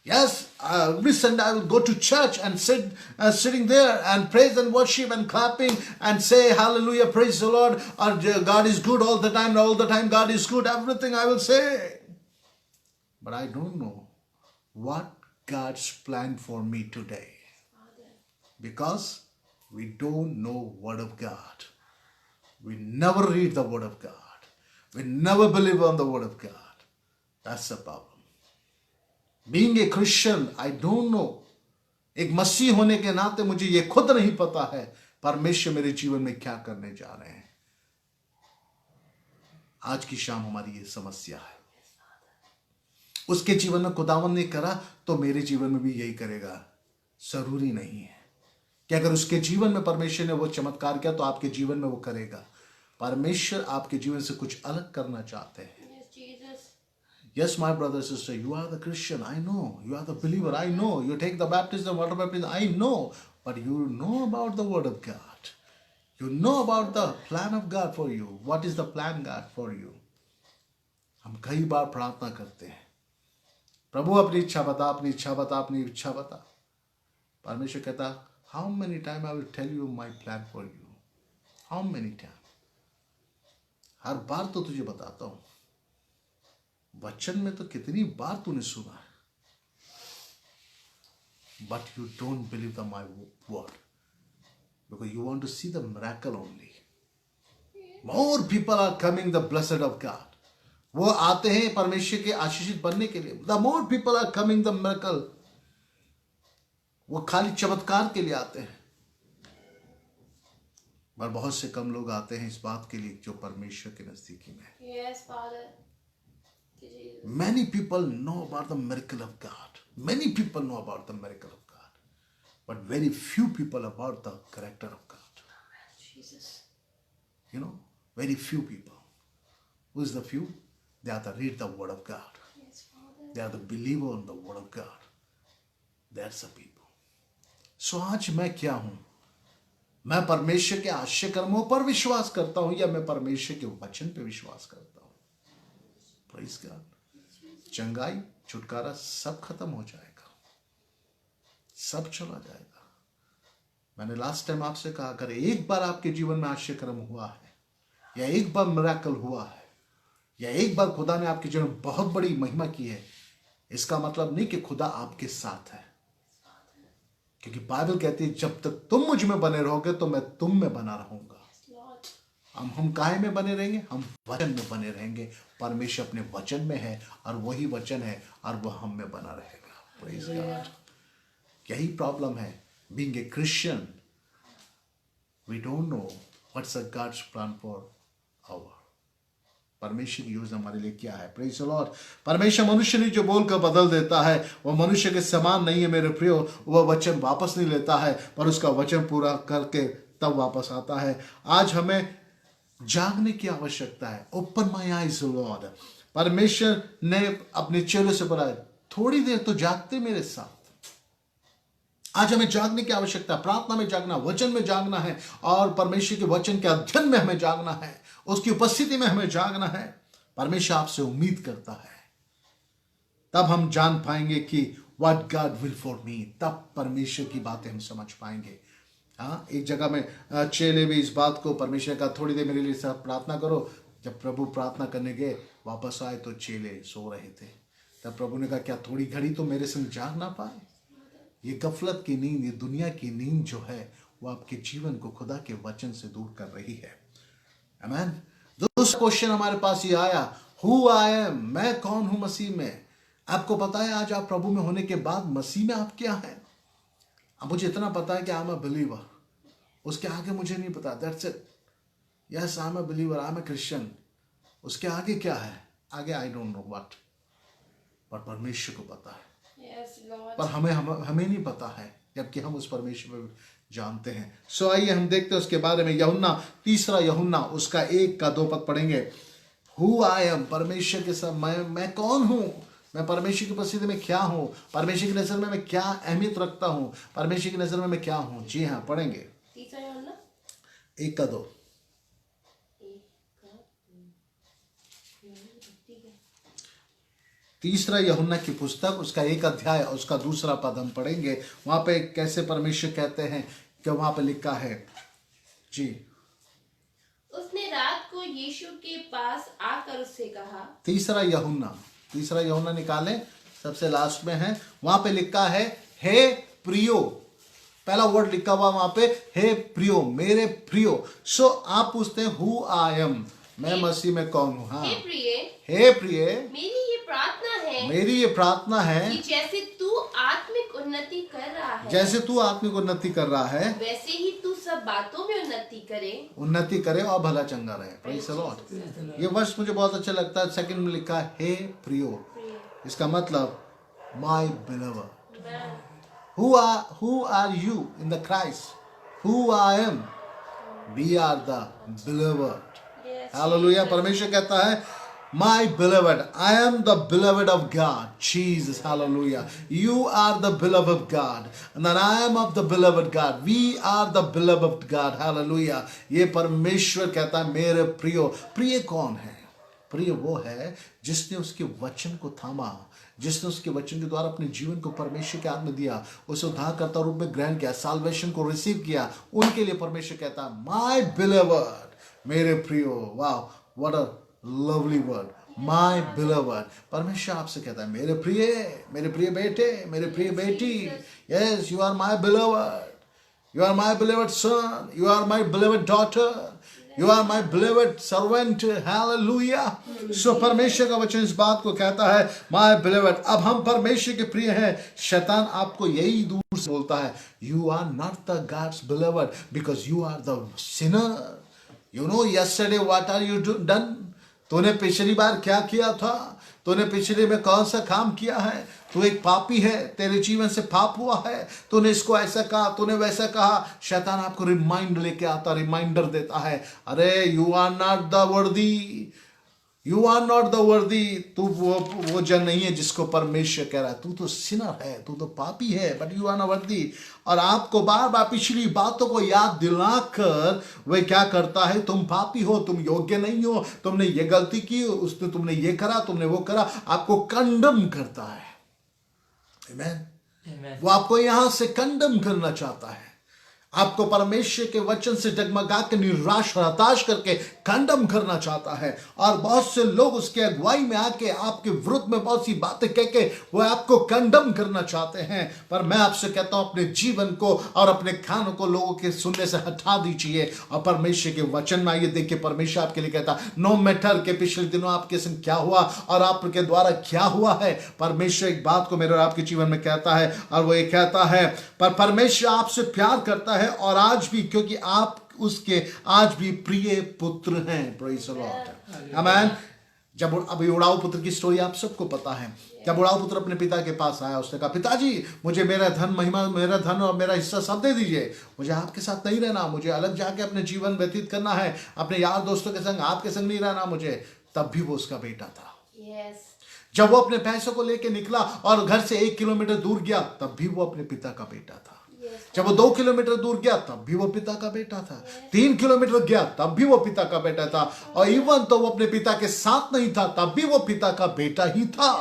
Yes, every Sunday I will go to church and sitting there and praise and worship and clapping and say hallelujah, praise the Lord, or God is good all the time God is good, everything I will say. But I don't know what God's plan for me today. Because we don't know Word of God. We never read the Word of God. We never believe on the Word of God. That's the problem. Being a Christian, I don't know. एक मसीह होने के नाते मुझे ये खुद नहीं पता है परमेश्वर मेरे जीवन में क्या करने जा रहे हैं। आज की शाम हमारी ये समस्या है। उसके जीवन में खुदावन ने करा तो मेरे जीवन में भी यही करेगा। जरूरी नहीं है कि अगर उसके जीवन में परमेश्वर ने वो चमत्कार किया तो आपके जीवन में वो करेगा। परमेश्वर आपके जीवन से कुछ अलग करना चाहते हैं। Yes, Jesus। Yes, my brother, sister, you are the Christian. I know. You are the believer. I know. You take the baptism, water baptism. I know. But you know about the Word of God. You know about the plan of God for you. What is the plan God for you? हम कई बार प्रार्थना करते हैं, प्रभु अपनी इच्छा बता, अपनी इच्छा बता, अपनी इच्छा बता। परमेश्वर कहता, how many times I will tell you my plan for you? How many times? हर बार तो तुझे बताता हूं। वचन में तो कितनी बार तूने सुना है, but you don't believe my word because you want to see the miracle only. More people are coming the blessed of God. वो आते हैं परमेश्वर के आशीषित बनने के लिए। The more people are coming the miracle. वो खाली चमत्कार के लिए आते हैं, पर बहुत से कम लोग आते हैं इस बात के लिए जो परमेश्वर के नजदीकी में है। Yes, Father। Many people know about the miracle of God. Many people know about the miracle of God. But very few people about the character of God. Jesus। You know, very few people. Who is the few? They are the read the word of God. Yes, Father। They are the believer in the word of God. That's the people. So आज मैं क्या हूं? मैं परमेश्वर के आश्चर्य कर्मों पर विश्वास करता हूं या मैं परमेश्वर के वचन पे विश्वास करता हूं? Praise God. चंगाई, छुटकारा सब खत्म हो जाएगा, सब चला जाएगा। मैंने लास्ट टाइम आपसे कहा, अगर एक बार आपके जीवन में आश्चर्य कर्म हुआ है, या एक बार मिरेकल हुआ है, या एक बार खुदा ने आपके जीवन में बहुत बड़ी महिमा की है, इसका मतलब नहीं कि खुदा आपके साथ है। क्योंकि बाइबल कहती है जब तक तुम मुझ में बने रहोगे तो मैं तुम में बना रहूंगा। हम काहे में बने रहेंगे? हम वचन में बने रहेंगे। परमेश्वर अपने वचन में है और वही वचन है और वह हम में बना रहेगा। Praise God. यही प्रॉब्लम है। Being a Christian, we don't know what's a God's plan for our परमेश्वर की योजना हमारे लिए क्या है। Praise the lord. परमेश्वर मनुष्य नहीं जो बोलकर बदल देता है, वह मनुष्य के समान नहीं है मेरे प्रियो। वह वचन वापस नहीं लेता है, पर उसका वचन पूरा करके तब वापस आता है। आज हमें जागने की आवश्यकता है। Open my eyes Lord. परमेश्वर ने अपने चेलों से बोला, थोड़ी देर तो जागते मेरे साथ। आज हमें जागने की आवश्यकता है। प्रार्थना में जागना, वचन में जागना है, और परमेश्वर के वचन के अध्ययन में हमें जागना है, उसकी उपस्थिति में हमें जागना है। परमेश्वर आपसे उम्मीद करता है। तब हम जान पाएंगे कि व्हाट गॉड विल फॉर मी। तब परमेश्वर की बातें हम समझ पाएंगे। हाँ, एक जगह में चेले भी इस बात को, परमेश्वर का थोड़ी देर मेरे लिए सब प्रार्थना करो। जब प्रभु प्रार्थना करने गए, वापस आए तो चेले सो रहे थे। तब प्रभु ने कहा, क्या थोड़ी घड़ी तो मेरे संग जाग ना पाए? ये गफलत की नींद, ये दुनिया की नींद जो है, वो आपके जीवन को खुदा के वचन से दूर कर रही है। आमीन। दूसरा क्वेश्चन हमारे पास ये आया, हु आई एम, मैं कौन हूं मसीह में। आपको पता है आज आप प्रभु में होने के बाद मसीह में आप क्या है? अब मुझे इतना पता है कि आई एम अ बिलीवर, उसके आगे मुझे नहीं पता। That's it. Yes, I am a believer, I am a Christian. उसके आगे क्या है? आगे आई डोंट नो व्हाट, पर परमेश्वर को पता है। पर हमें नहीं पता है, जबकि हम उस परमेश्वर को जानते हैं। सो आइए हम देखते हैं उसके बारे में। यूहन्ना, तीसरा यूहन्ना, उसका 1-2 पद पढ़ेंगे। हु आई एम, परमेश्वर के साथ मैं कौन हूं, मैं परमेश्वर की उपस्थिति में क्या हूं, परमेश्वर की नजर में मैं क्या अहमियत रखता हूं, परमेश्वर की नजर में मैं क्या हूं। जी हाँ, पढ़ेंगे 1-2। तीसरा यूहन्ना की पुस्तक, उसका 1 अध्याय, उसका 2 पद हम पढ़ेंगे। वहां पे कैसे परमेश्वर कहते हैं कि वहां पे लिखा है। जी, उसने रात को यीशु के पास आकर उससे कहा। तीसरा यूहन्ना निकालें, सबसे लास्ट में है। वहां पे लिखा है, हे प्रियो। पहला वर्ड लिखा हुआ वहां पे, हे प्रियो, मेरे प्रियो। सो आप पूछते हैं, हु आई एम, मैं मसीह में कौन हूं। हाँ, हे प्रिय, मेरी ये प्रार्थना है कि जैसे तू आत्मिक उन्नति कर रहा है, वैसे ही तू सब बातों में उन्नति करे और भला चंगा रहे। Praise the Lord. ये वर्ष मुझे बहुत अच्छा लगता है। सेकंड में लिखा है, हे प्रियो। इसका मतलब my beloved. Who are you in the Christ? Who I am? We are the beloved. Hallelujah. परमेश्वर कहता है, my beloved, I am the beloved of God. Jesus, hallelujah. You are the beloved of God. And then I am of the beloved God. We are the beloved of God. Hallelujah. ये परमेश्वर कहता है, मेरे प्रियो। प्रिय कौन है? प्रिय वो है जिसने उसके वचन को थामा, जिसने उसके वचन के द्वारा अपने जीवन को परमेश्वर के हाथ में दिया, उसे उद्धारकर्ता रूप में ग्रहण किया, साल्वेशन को रिसीव किया। उनके लिए परमेश्वर कहता है, माय बिलवड, मेरे प्रियो। वाह, what a lovely word, my beloved. परमेश्वर आपसे कहता है, मेरे प्रिय बेटे, मेरे प्रिय बेटी। Yes, you are my beloved, you are my beloved son, you are my beloved daughter, you are my beloved servant. Hallelujah. So परमेश्वर का वचन इस बात को कहता है, माय बिलवड। अब हम परमेश्वर के प्रिय हैं। शैतान आपको यही दूर से बोलता है, you are not the God's beloved because you are the sinner. You know yesterday what are you done? तूने पिछली बार क्या किया था? तूने पिछले में कौन सा काम किया है? तू एक पापी है, तेरे जीवन से पाप हुआ है, तूने इसको ऐसा कहा, तूने वैसा कहा। शैतान आपको रिमाइंडर देता है, अरे यू आर नॉट द वर्दी, यू आर नॉट द वर्दी। तू वो जन नहीं है जिसको परमेश्वर कह रहा है। तू तो सिनर है, तू तो पापी है, but you are not worthy. और आपको बार बार पिछली बातों को याद दिलाकर वह क्या करता है, तुम पापी हो, तुम योग्य नहीं हो, तुमने ये गलती की, उसने तुमने ये करा, तुमने वो करा, आपको कंडम करता है। आमीन। वो आपको यहां से कंडम करना चाहता है, आपको परमेश्वर के वचन से डगमगा के निराश और हताश करके कंडम करना चाहता है। और बहुत से लोग उसके अगुवाई में आके आपके विरुद्ध में बहुत सी बातें कह के वो आपको कंडम करना चाहते हैं। पर मैं आपसे कहता हूं, अपने जीवन को और अपने खानों को लोगों के सुनने से हटा दीजिए और परमेश्वर के वचन में आइए। देखिए, परमेश्वर आपके लिए कहता, नो मैटर के पिछले दिनों आपके संग क्या हुआ और आपके द्वारा क्या हुआ है, परमेश्वर एक बात को मेरे और आपके जीवन में कहता है, और वो ये कहता है, पर परमेश्वर आपसे प्यार करता है और आज भी, क्योंकि आप उसके आज भी प्रिय पुत्र हैं। Praise the Lord. आमीन। जब अभी उड़ाऊ पुत्र की स्टोरी आप सबको पता है। जब उड़ाऊ पुत्र अपने पिता के पास आया, उसने कहा पिताजी मुझे मेरा धन और मेरा हिस्सा सब दे दीजिए, मुझे आपके साथ नहीं रहना, मुझे अलग जाके अपने जीवन व्यतीत करना है, अपने यार दोस्तों के संग आपके संग नहीं रहना मुझे। तब भी वो उसका बेटा था। जब वो अपने पैसों को लेके निकला और घर से 1 किलोमीटर दूर गया, तब भी वो अपने पिता का बेटा था। जब वो 2 किलोमीटर दूर गया, तब भी वो पिता का बेटा था। 3 किलोमीटर गया, तब भी वो पिता का बेटा था। और इवन तो वो अपने पिता के साथ नहीं था, तब भी वो पिता का बेटा ही था।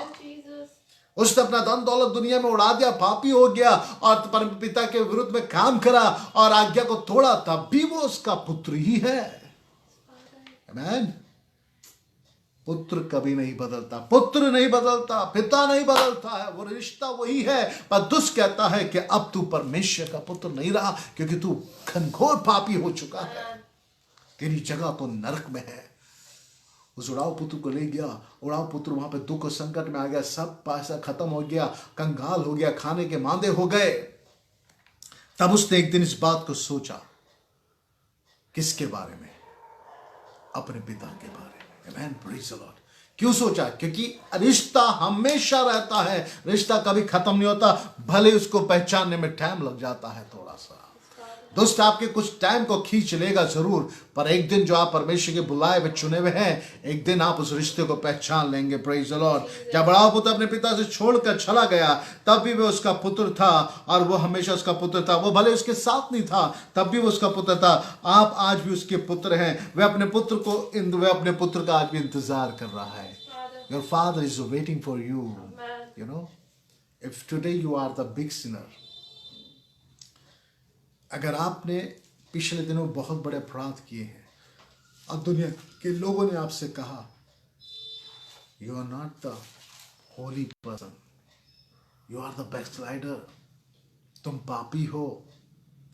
उसने अपना धन दौलत दुनिया में उड़ा दिया, पापी हो गया और परम पिता के विरुद्ध में काम करा और आज्ञा को तोड़ा, तब भी वो उसका पुत्र ही है। आमीन। पुत्र कभी नहीं बदलता, पुत्र नहीं बदलता, पिता नहीं बदलता है, वो रिश्ता वही है। पर दुष्ट कहता है कि अब तू परमेश्वर का पुत्र नहीं रहा, क्योंकि तू घनघोर पापी हो चुका है, तेरी जगह तो नरक में है। उस उड़ाऊ पुत्र को ले गया, उड़ाऊ पुत्र वहां पे दुख और संकट में आ गया, सब पैसा खत्म हो गया, कंगाल हो गया, खाने के मांदे हो गए। तब उसने एक दिन इस बात को सोचा, किसके बारे में? अपने पिता के बारे में। Amen, praise the Lord। क्यों सोचा? क्योंकि रिश्ता हमेशा रहता है, रिश्ता कभी खत्म नहीं होता, भले उसको पहचानने में टाइम लग जाता है थोड़ा सा। दोस्त आपके कुछ टाइम को खींच लेगा जरूर, पर एक दिन जो आप परमेश्वर के बुलाए हुए चुने हुए हैं, एक दिन आप उस रिश्ते को पहचान लेंगे। Praise the Lord. जब बड़ा पुत्र अपने पिता से छोड़कर चला गया, तब भी वो उसका पुत्र था और वो हमेशा उसका पुत्र था। वो भले उसके साथ नहीं था, तब भी वो उसका पुत्र था। आप आज भी उसके पुत्र हैं। वह अपने पुत्र का आज भी इंतजार कर रहा है। Your father is waiting for you. You know, if today you are the big sinner, अगर आपने पिछले दिनों बहुत बड़े अपराध किए हैं और दुनिया के लोगों ने आपसे कहा you are not the holy person, you are the backslider, तुम पापी हो,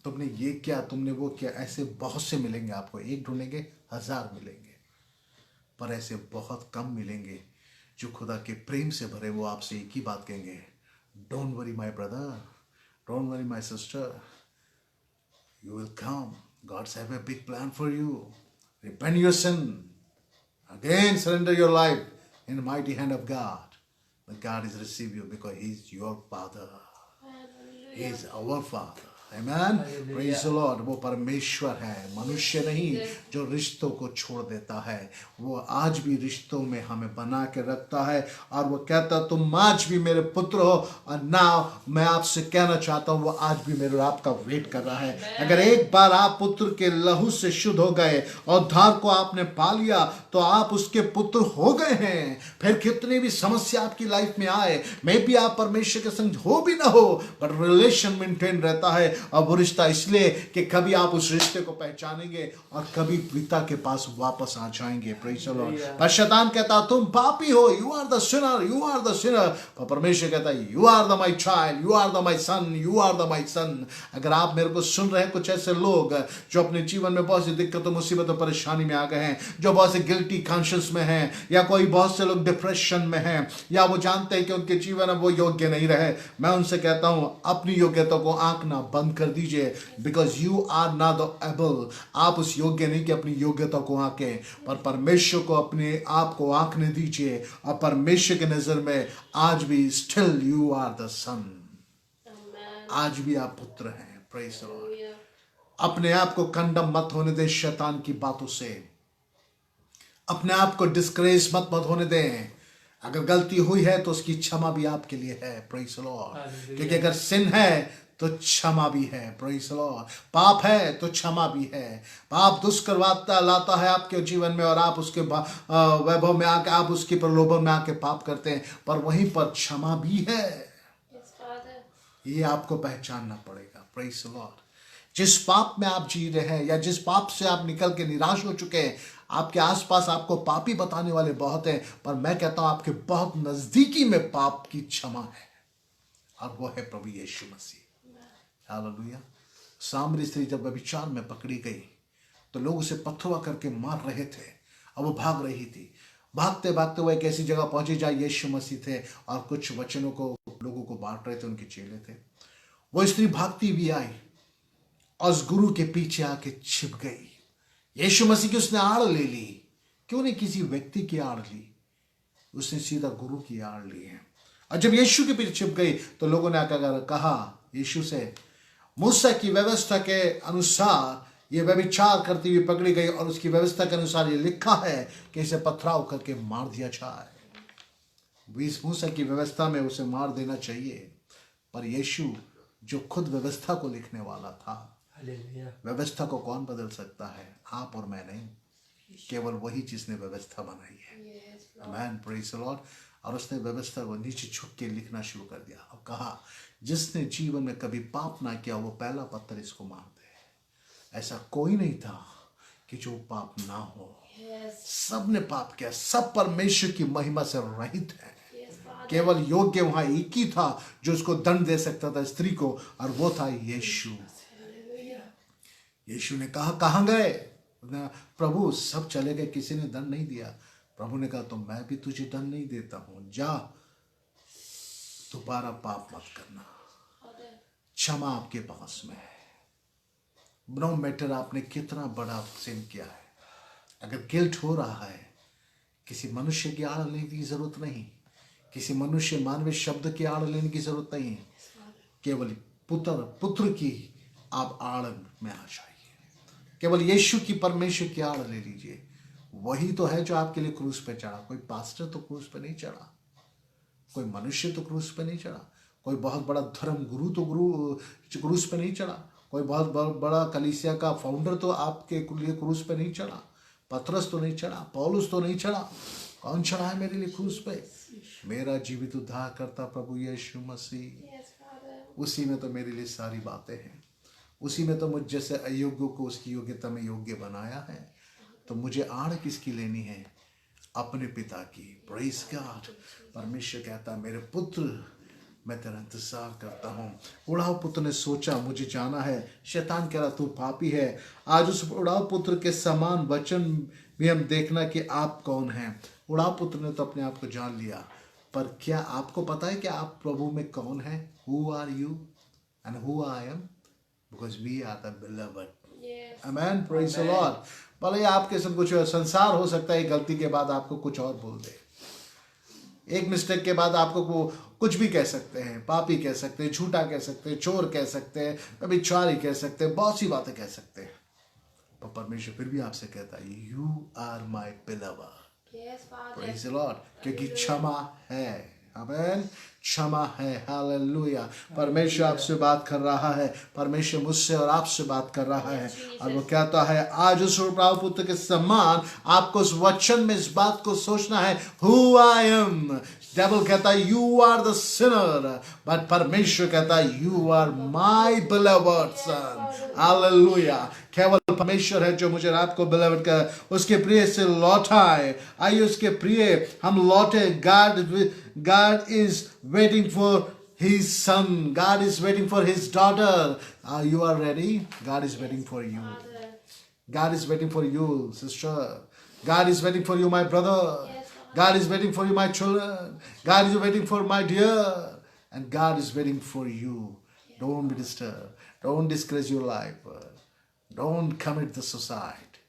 तुमने ये किया, तुमने वो किया, ऐसे बहुत से मिलेंगे आपको। एक ढूंढेंगे 1000 मिलेंगे, पर ऐसे बहुत कम मिलेंगे जो खुदा के प्रेम से भरे। वो आपसे एक ही बात कहेंगे, don't worry my brother, don't worry my sister, you will come. God's have a big plan for you. Repent your sin. Again surrender your life in the mighty hand of God. But God is receive you because He is your Father. He is our Father. Amen. Praise the Lord। वो परमेश्वर है, मनुष्य नहीं जो रिश्तों को छोड़ देता है। वो आज भी रिश्तों में हमें बना के रखता है और वो कहता तुम आज भी मेरे पुत्र हो। और ना मैं आपसे कहना चाहता हूँ, वो आज भी मेरे आपका वेट कर रहा है। अगर एक बार आप पुत्र के लहू से शुद्ध हो गए और धार को आपने पा लिया, तो आप उसके पुत्र हो गए हैं। फिर कितनी भी समस्या आपकी लाइफ में आए, मे भी आप परमेश्वर के संग हो भी ना हो, बट रिलेशन मेंटेन रहता है। और वो रिश्ता इसलिए कि कभी आप उस रिश्ते को पहचानेंगे और कभी पिता के पास वापस आ जाएंगे। Praise the lord. पर शैतान कहता तुम पापी हो, you are the sinner, you are the sinner. पर परमेश्वर कहता है you are the my child, you are the my son, you are the my son. अगर आप मेरे को सुन रहे हैं, कुछ ऐसे लोग जो अपने जीवन में बहुत सी दिक्कतों, मुसीबतों, परेशानी में आ गए हैं, जो बहुत से गिल्टी कॉन्शियस में हैं, या कोई बहुत से लोग डिप्रेशन में हैं, या वो जानते हैं कि उनके जीवन में वो योग्य नहीं रहे, मैं उनसे कहता हूं अपनी योग्यता को आंकना बंद कर दीजिए। Because you are not able. आप उस योग्य नहीं कि अपनी योग्यता को आंके, पर परमेश्वर को अपने आप को आंकने दीजिए। और परमेश्वर की नजर में आज भी स्टिल यू आर द सन, आज भी आप पुत्र हैं। Praise the Lord. अपने आप को कंडम मत होने दे शैतान की बातों से, अपने आप को डिस्करेज मत होने दें। अगर गलती हुई है तो उसकी क्षमा भी आपके लिए है। Praise the lord. क्योंकि अगर सिन है तो क्षमा भी है। Praise the Lord. पाप है तो क्षमा भी है। पाप दुष्करवाता लाता है आपके जीवन में और आप उसके वैभव में आके, आप उसके प्रलोभन में आके पाप करते हैं, पर वहीं पर क्षमा भी है। ये आपको पहचानना पड़ेगा। Praise the Lord. जिस पाप में आप जी रहे हैं या जिस पाप से आप निकल के निराश हो चुके हैं, आपके आसपास आपको पापी बताने वाले बहुत हैं, पर मैं कहता हूं आपके बहुत नजदीकी में पाप की क्षमा है, और वो है प्रभु यीशु मसीह। हालेलुया। सामरी स्त्री जब व्यभिचार में पकड़ी गई तो लोग उसे पत्थरवा करके मार रहे थे और वो भाग रही थी। भागते भागते वो एक ऐसी जगह पहुंची जहाँ यीशु मसीह थे और कुछ वचनों को लोगों को बांट रहे थे, उनके चेले थे। वो स्त्री भागती भी आई और उस गुरु के पीछे आके छिप गई। यीशु मसीह की उसने आड़ ले ली। क्यों नहीं किसी व्यक्ति की आड़ ली? उसने सीधा गुरु की आड़ ली है। और जब यीशु के पीछे छिप गई तो लोगों ने आकर कहा यीशु से, मूसा की व्यवस्था के अनुसार ये व्यभिचार करती हुई पकड़ी गई और उसकी व्यवस्था के अनुसार ये लिखा है कि इसे पथराव करके मार दिया जाए। मूसा की व्यवस्था में उसे मार देना चाहिए, पर यीशु जो खुद व्यवस्था को लिखने वाला था, व्यवस्था को कौन बदल सकता है? आप और मैं नहीं, केवल वही जिसने व्यवस्था बनाई है। आमेन, प्रेज़ द लॉर्ड। और उसने व्यवस्था को नीचे झुक के लिखना शुरू कर दिया और कहा जिसने जीवन में कभी पाप ना किया वो पहला पत्थर इसको मार दे। ऐसा कोई नहीं था कि जो पाप ना हो, सब ने पाप किया, सब परमेश्वर की महिमा से रहित है। केवल योग्य वहां एक ही था जो उसको दंड दे सकता था, स्त्री को, और वो था यीशु। यीशु ने कहा कहां गए? प्रभु सब चले गए, किसी ने दंड नहीं दिया। प्रभु ने कहा तो मैं भी तुझे दंड नहीं देता हूं, जा दोबारा पाप मत करना, क्षमा आपके पास में है। नो मैटर आपने कितना बड़ा सिन किया है, अगर गिल्ट हो रहा है, किसी मनुष्य की आड़ लेने की जरूरत नहीं, किसी मनुष्य मानवीय शब्द की आड़ लेने की जरूरत नहीं, केवल पुत्र की आप आड़ में आ जाइए। केवल यीशु की, परमेश्वर की आड़ ले लीजिए। वही तो है जो आपके लिए क्रूस पे चढ़ा। कोई पास्टर तो क्रूस पे नहीं चढ़ा, कोई मनुष्य तो क्रूस पे नहीं चढ़ा, कोई बहुत बड़ा धर्म गुरु तो क्रूस पे नहीं चढ़ा, कोई बहुत बड़ा कलीसिया का फाउंडर तो आपके लिए क्रूस पे नहीं चढ़ा, पतरस तो नहीं चढ़ा, पौलुस तो नहीं चढ़ा। कौन चढ़ा है मेरे लिए क्रूस पे? मेरा जीवित उद्धार करता प्रभु यीशु मसीह। उसी में तो मेरे लिए सारी बातें हैं। उसी में तो मुझ जैसे अयोग्य को उसकी योग्यता में योग्य बनाया है। तो मुझे आड़ किसकी लेनी है? अपने पिता की। Praise God. परमेश्वर कहता है मेरे पुत्र मैं तेरा इंतजार करता हूँ। उड़ाव पुत्र ने सोचा मुझे जाना है, शैतान कह रहा तू पापी है। आज उस उड़ाव पुत्र के समान वचन भी हम देखना कि आप कौन हैं। उड़ाव पुत्र ने तो अपने आप को जान लिया, पर क्या आपको पता है कि आप प्रभु में कौन हैं? Who are you and who I am? Because we are the beloved. Amen. Praise the Lord. भले आपके सब कुछ संसार हो सकता है गलती के बाद आपको कुछ और बोल दे, एक मिस्टेक के बाद आपको कुछ भी कह सकते हैं, पापी कह सकते हैं, झूठा कह सकते हैं, चोर कह सकते हैं, व्यभिचारी कह सकते हैं, बहुत सी बातें कह सकते हैं, पर परमेश्वर फिर भी आपसे कहता है you are my beloved. Praise the lord. क्योंकि क्षमा है। आमेन। क्षमा है। हालेलुया। परमेश्वर आपसे बात कर रहा है, परमेश्वर मुझसे और आपसे बात कर रहा है, और वो कहता है आज उस उड़ाव पुत्र के समान आपको उस वचन में इस बात को सोचना है, हु आई एम। डेविल कहता है you are the sinner, but परमेश्वर कहता है you are my beloved son. Hallelujah. केवल परमेश्वर है जो मुझे रात को बिलवड कर उसके प्रिय से लौटा है। आइए उसके प्रिय हम लौटे। God is waiting for his son. God is waiting for his daughter. You are ready? God is waiting for you. God is waiting for you, sister. God is waiting for you, my brother. God is waiting for you, my children. God is waiting for my dear. And God is waiting for you. Don't be disturbed. Don't disgrace your life. Don't commit the suicide.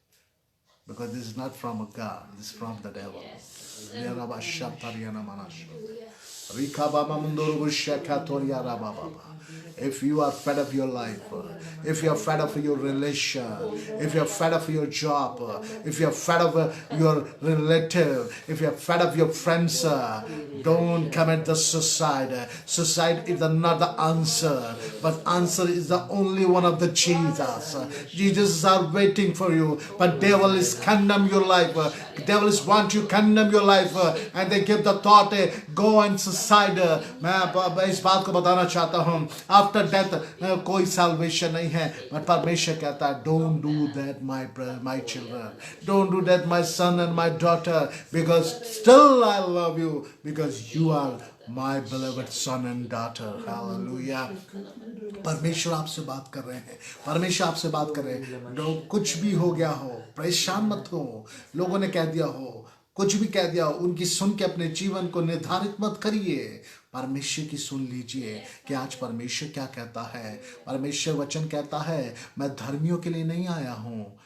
Because this is not from a God. This is from the devil. If you are fed up your life, if you are fed up your relation, if you are fed up your job, if you are fed up your relative, if you are fed up your friends, don't commit the suicide. Suicide is not the answer, but answer is the only one of the Jesus. Jesus are waiting for you, but devil is condemn your life. Devil is want you condemn your life, and they give the thought go and suicide. मैं इस बात को बताना चाहता हूँ, आफ्टर डेथ कोई salvation नहीं है, but परमेश्वर कहता है don't do that my children, don't do that my son and my daughter, because still I love you, because you are my beloved son and daughter. Hallelujah. परमेश्वर आपसे बात कर रहे हैं, परमेश्वर आपसे बात कर रहे हैं। कुछ भी हो गया हो, परेशान मत हो। लोगों ने कह दिया हो, कुछ भी कह दिया हो, उनकी सुन के अपने जीवन को निर्धारित मत करिए। परमेश्वर की सुन लीजिए कि आज परमेश्वर क्या कहता है। परमेश्वर वचन कहता है मैं धर्मियों के लिए नहीं आया हूँ,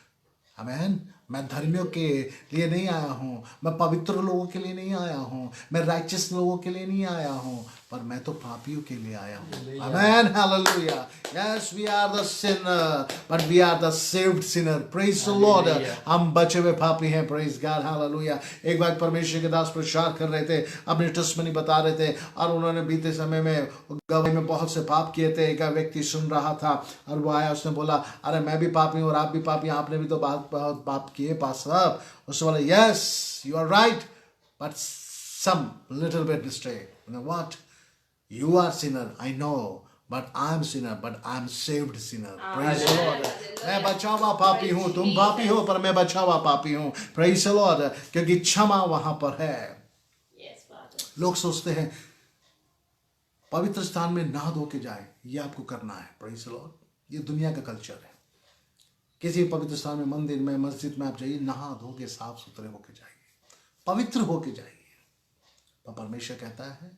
आमीन, मैं धर्मियों के लिए नहीं आया हूँ, मैं पवित्र लोगों के लिए नहीं आया हूँ, मैं राइचियस लोगों के लिए नहीं आया हूँ, पर मैं तो पापियों के लिए आया हूँ। Amen, hallelujah. Yes, we are the sinner but we are the saved sinner. Praise the Lord. हम बचे हुए पापी हैं। Praise God, hallelujah. एक बार परमेश्वर के दास प्रचार कर रहे थे, अपने टेस्टमनी बता रहे थे, और उन्होंने बीते समय में गवाही में बहुत से पाप किए थे। एक व्यक्ति सुन रहा था और वो आया, उसने बोला, अरे मैं भी पापी हूँ और आप भी पापी हैं, आपने भी तो बहुत पाप किए पास साहब। उसने बोला, yes you are right but some little bit mistake. What? You are sinner, I know, but I am sinner, but I am saved sinner. Praise the Lord. मैं बचा हुआ पापी हूँ, तुम पापी हो, पर मैं बचा हुआ पापी हूँ। Praise the Lord. क्योंकि क्षमा वहां पर है। Yes, Father. लोग सोचते हैं पवित्र स्थान में नहा धो के जाए, ये आपको करना है। Praise the Lord. ये दुनिया का कल्चर है। किसी पवित्र स्थान में, मंदिर में, मस्जिद में आप जाइए, नहा धो के साफ सुथरे होके जाइए, पवित्र होके जाइए। पर परमेश्वर कहता है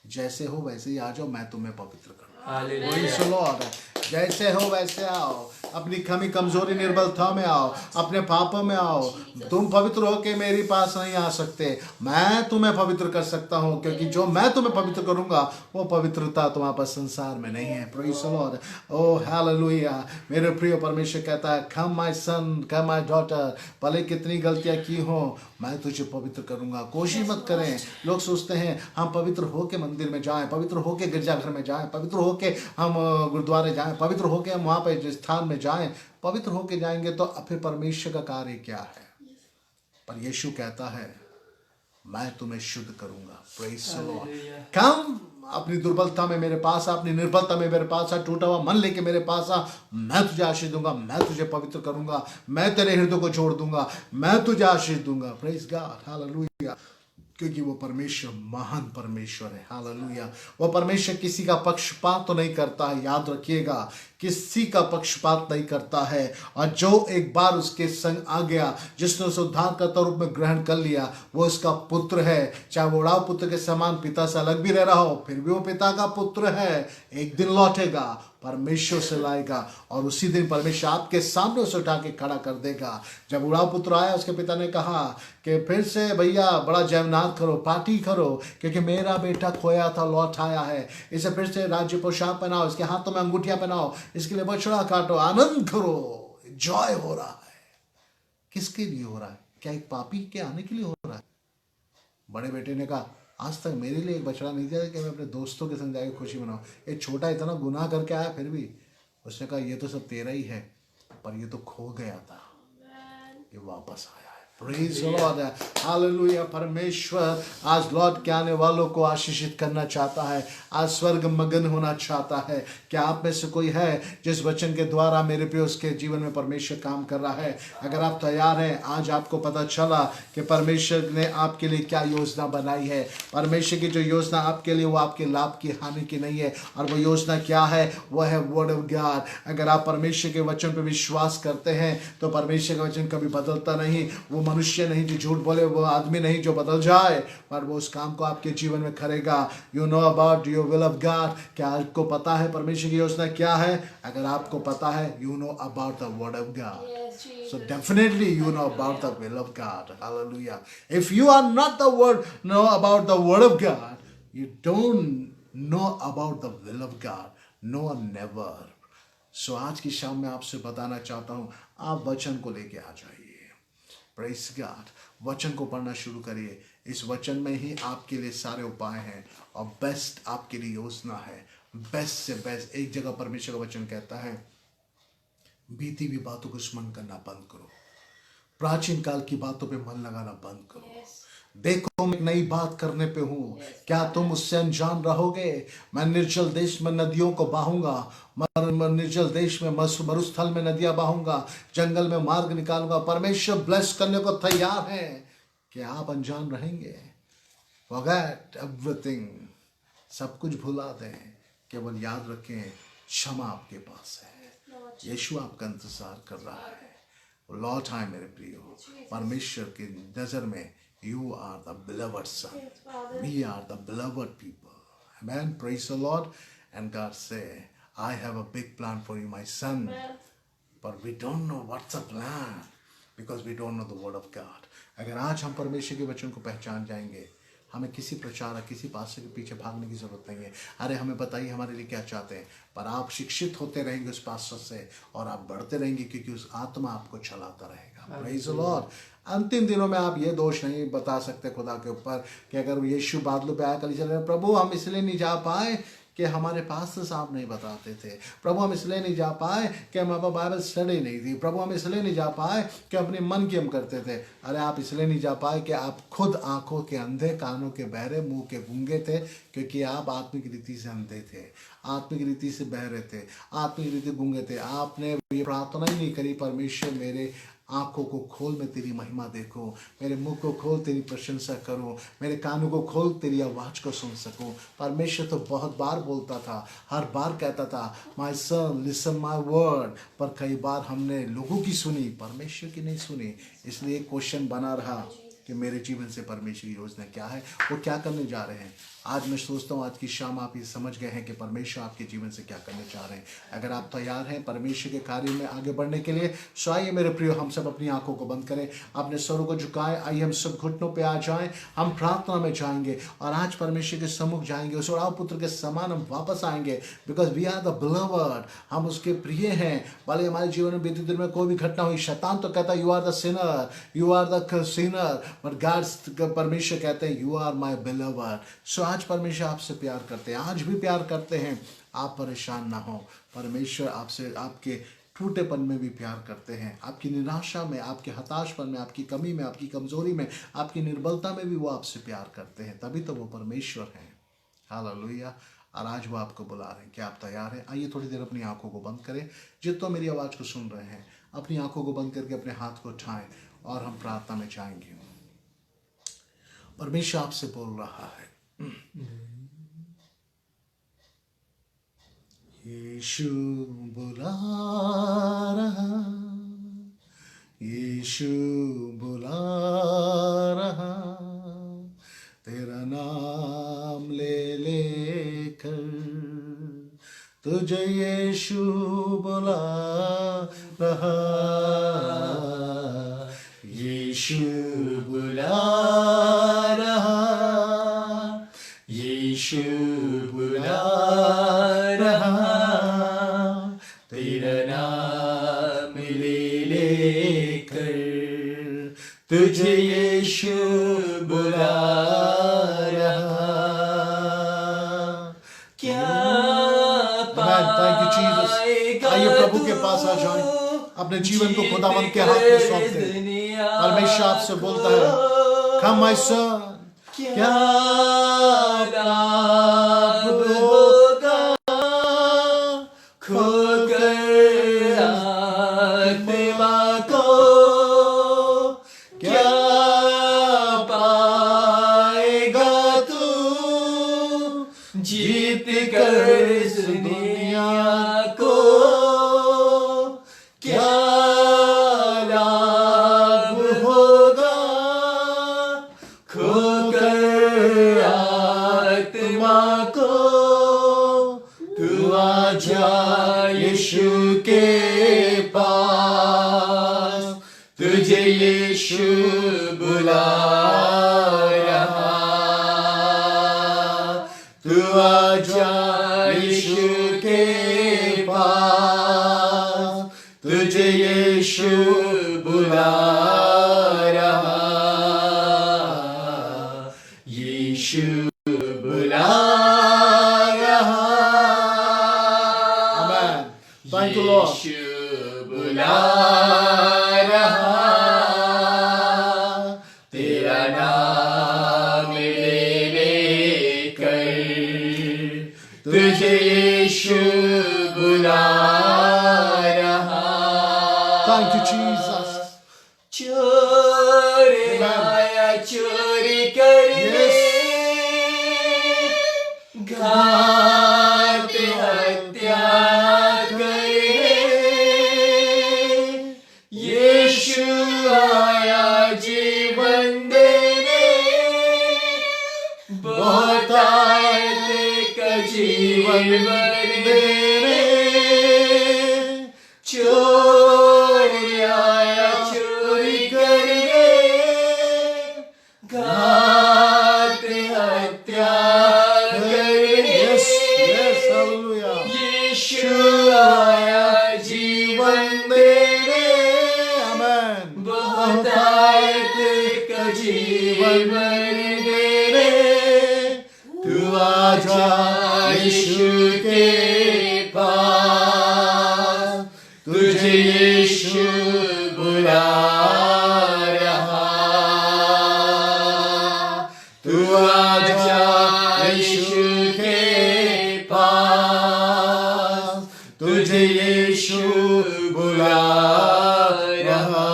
जैसे हो वैसे ही आ जाओ, मैं तुम्हें पवित्र करूंगा। जैसे हो वैसे आओ, अपनी कमी कमजोरी निर्बलता में आओ, अपने पापों में आओ। तुम पवित्र होके मेरे पास नहीं आ सकते, मैं तुम्हें पवित्र कर सकता हूँ, क्योंकि जो मैं तुम्हें पवित्र करूंगा वो पवित्रता तुम्हारे पास संसार में नहीं है। Praise the Lord. Oh hallelujah. मेरे प्रिय परमेश्वर कहता है, come my son, come my daughter, भले कितनी गलतियां की हो, मैं तुझे पवित्र करूंगा। कोशिश मत करें। लोग सोचते हैं हम पवित्र होके मंदिर में जाएं, पवित्र होके गिरजाघर में जाएं, पवित्र होके हम गुरुद्वारे जाएं, पवित्र होके हम वहां पे जिस स्थान में जाएं। पवित्र होके जाएंगे तो फिर परमेश्वर का कार्य क्या है? पर यीशु कहता है मैं तुम्हें शुद्ध करूंगा। Praise the Lord. कम अपनी दुर्बलता में मेरे पास आ, अपनी निर्बलता में मेरे पास आ, टूटा हुआ मन लेके मेरे पास आ, मैं तुझे आशीष दूंगा, मैं तुझे पवित्र करूंगा, मैं तेरे हृदय को जोड़ दूंगा, मैं तुझे आशीष दूंगा। Praise God, hallelujah. क्योंकि वो परमेश्वर महान परमेश्वर है। हालेलुया। वो परमेश्वर किसी का पक्षपात तो नहीं करता है, याद रखिएगा, किसी का पक्षपात नहीं करता है। और जो एक बार उसके संग आ गया, जिसने उसे उद्धारकर्ता रूप में ग्रहण कर लिया, वो उसका पुत्र है। चाहे वो उड़ाव पुत्र के समान पिता से अलग भी रह रहा हो, फिर भी वो पिता का पुत्र है। एक दिन लौटेगा, परमेश्वर से लाएगा, और उसी दिन परमेश्वर आपके सामने उसे उठा के खड़ा कर देगा। जब उड़ाव पुत्र आया, उसके पिता ने कहा कि फिर से भैया बड़ा जयनाद करो, पार्टी करो, क्योंकि मेरा बेटा खोया था लौट आया है। इसे फिर से राज्य पोशाक पहनाओ, इसके हाथों में अंगूठियां पहनाओ, इसके लिए बछड़ा काटो, आनंद करो। जॉय हो रहा है। किसके लिए हो रहा है? क्या एक पापी के आने के लिए हो रहा है? बड़े बेटे ने कहा, आज तक मेरे लिए एक बछड़ा नहीं दिया कि मैं अपने दोस्तों के संग जाकर खुशी मनाऊं। ये छोटा इतना गुनाह करके आया, फिर भी उसने कहा ये तो सब तेरा ही है, पर ये तो खो गया था, ये वापस आया है। Praise the Lord, hallelujah. परमेश्वर आज लौट के आने वालों को आशीषित करना चाहता है, आज स्वर्ग मगन होना चाहता है। क्या आप में से कोई है जिस वचन के द्वारा मेरे प्रिय उसके जीवन में परमेश्वर काम कर रहा है? अगर आप तैयार हैं, आज आपको पता चला कि परमेश्वर ने आपके लिए क्या योजना बनाई है। परमेश्वर की जो योजना आपके लिए, वो आपके लाभ की हानि की नहीं है। और वो योजना क्या है? वो है वर्ड ऑफ गॉड। अगर आप परमेश्वर के वचन पर विश्वास करते हैं तो परमेश्वर का वचन कभी बदलता नहीं। वो मनुष्य नहीं जो झूठ बोले, वो आदमी नहीं जो बदल जाए, पर वो उस काम को आपके जीवन में करेगा। You know about your will of God. क्या आपको पता है परमेश्वर की योजना क्या है? अगर आपको पता है, you know about the word of God, so definitely you know about the will of God. Hallelujah. If you are not the word know about the word of God, you don't know about the will of God. No, never. So आज की शाम में आपसे बताना चाहता हूँ, आप वचन को लेके आ जाइए। Praise God. वचन को पढ़ना शुरू करिए। इस वचन में ही आपके लिए सारे उपाय हैं और बेस्ट आपके लिए योजना है। बेस्ट से बेस्ट। एक जगह परमेश्वर का वचन कहता है, बीती हुई बातों को स्मरण करना बंद करो, प्राचीन काल की बातों पे मन लगाना बंद करो। देखो मैं एक नई बात करने पे हूँ, क्या तुम उससे अनजान रहोगे? मैं निर्जल देश में नदियों को बहाऊंगा, निर्जल देश में मरुस्थल में नदियां बहाऊंगा, जंगल में मार्ग निकालूंगा। परमेश्वर ब्लेस करने को तैयार है। क्या आप अनजान रहेंगे? फॉरगेट एवरीथिंग, सब कुछ भुला दें, केवल याद रखें क्षमा आपके पास है। यीशु आपका इंतजार कर रहा है। लौट आए मेरे प्रियो। परमेश्वर की नजर में you are the beloved son, we are the beloved people. Amen. Praise the Lord. And God say, I have a big plan for you my son, but we don't know what's the plan, because we don't know the word of God. अगर आज हम परमेश्वर के वचन को पहचान जाएंगे, हमें किसी प्रचारक किसी पास्टर के पीछे भागने की जरूरत नहीं है। अरे हमें बताइए हमारे लिए क्या चाहते हैं, पर आप शिक्षित होते रहेंगे उस पास्टर से और आप बढ़ते रहेंगे क्योंकि उस आत्मा आपको चलाता रहेगा। Praise the Lord. अंतिम दिनों में आप ये दोष नहीं बता सकते खुदा के ऊपर कि अगर यीशु बादलों पे आया कल चल रहे, प्रभु हम इसलिए नहीं जा पाए कि हमारे पास्टर साहब नहीं बताते थे, प्रभु हम इसलिए नहीं जा पाए कि हमारे पास बाइबल स्टडी नहीं थी, प्रभु हम इसलिए नहीं जा पाए कि अपने मन की हम करते थे। अरे आप इसलिए नहीं जा पाए कि आप खुद आंखों के अंधे, कानों के बहरे, मुंह के गूंगे थे, क्योंकि आप आत्मिक रीति से अंधे थे, आत्मिक रीति से बहरे थे, आत्मिक रीति गूंगे थे। आपने ये प्रार्थना ही नहीं करी, परमेश्वर मेरे आंखों को खोल, मैं तेरी महिमा देखूं, मेरे मुंह को खोल, तेरी प्रशंसा करूं, मेरे कानों को खोल, तेरी आवाज को सुन सकूं। परमेश्वर तो बहुत बार बोलता था, हर बार कहता था my son listen my word, पर कई बार हमने लोगों की सुनी, परमेश्वर की नहीं सुनी। इसलिए क्वेश्चन बना रहा कि मेरे जीवन से परमेश्वर की योजना क्या है, वो क्या करने जा रहे हैं। आज मैं सोचता हूँ आज की शाम आप ये समझ गए हैं कि परमेश्वर आपके जीवन से क्या करने चाह रहे हैं। अगर आप तैयार हैं परमेश्वर के कार्य में आगे बढ़ने के लिए, सो आइए मेरे प्रियो हम सब अपनी आंखों को बंद करें, अपने स्वरों को झुकाएं, आइए हम सब घुटनों पे आ जाएं, हम प्रार्थना में जाएंगे और आज परमेश्वर के सम्मुख जाएंगे, उस उड़ाव पुत्र के समान हम वापस आएंगे, because we are the beloved, हम उसके प्रिय हैं। भले हमारे जीवन में बीते दिन में कोई भी घटना हुई, शैतान तो कहता है you are the sinner, you are the sinner, but God परमेश्वर कहते हैं you are my beloved. So आज परमेश्वर आपसे प्यार करते हैं, आज भी प्यार करते हैं। आप परेशान ना हो, परमेश्वर आपसे आपके टूटेपन में भी प्यार करते हैं, आपकी निराशा में, आपके हताशपन में, आपकी कमी में, आपकी कमजोरी में, आपकी निर्बलता में भी वो आपसे प्यार करते हैं। तभी तो वो परमेश्वर हैं। हालेलुया। और आज वो आपको बुला रहे हैं। क्या आप तैयार हैं? आइए थोड़ी देर अपनी आंखों को बंद करें। जितना मेरी आवाज़ को सुन रहे हैं अपनी आंखों को बंद करके अपने हाथ को उठाएं और हम प्रार्थना में जाएंगे। परमेश्वर आपसे बोल रहा है, यीशु बुला रहा, यीशु बुला रहा, तेरा नाम ले लेकर तुझे यीशु बुला रहा, यीशु बुला रहा, यीशु बुला रहा, तेरा नाम ले लेकर तुझे यीशु बुला रहा। क्या आइए प्रभु के पास आ जाएं, अपने जीवन को खुदावंद के हाथ में सौंप दें। परमेश्वर आपसे बोलता है, कम माय सन, क्या लाभ होगा खोकर आत्मा को, क्या पाएगा तू जीत कर इस दुनिया को, क्या लाभ होगा खोकर आत्मा को। तू आजा यीशु के पास, तुझे यीशु बुला रहा, तू आजा यीशु के पास, तुझे यीशु बुला रहा, यीशु बुला रहा। आमेन। Thank you Lord. यीशु बुला रहा, तेरा नाम ले लेकर तुझे यीशु बुला रहा। Thank you, Jesus. चोर आया चोरी करने, घात हत्या करने, यीशु आया जीवन देने, बहुत आए का जीवन देने। चोर आया चोरी आजा यीशु के पास, तुझे यीशु बुला रहा। तू आजा यीशु के पास, तुझे यीशु बुला रहा।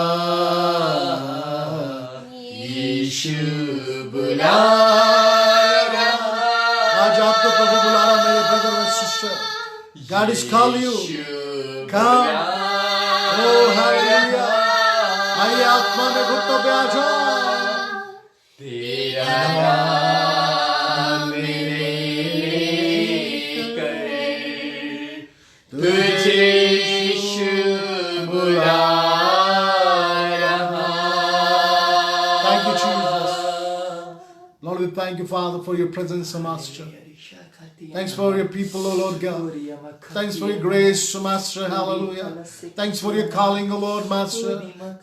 यीशु बुला रहा। आज आपको प्रभु बुला रहा, मेरे ब्रदर और sister. God is calling you. Come. Oh hallelujah. आइए आत्मा में घुटनों पे आ जाओ। तेरा नाम मेरे लेकर तुझे यीशु बुला रहा। Thank you, Jesus. Lord, we thank you, Father, for your presence, Master. Thanks for your people, O Lord God. Thanks for your grace, Master. Hallelujah. Thanks for your calling, O Lord, Master.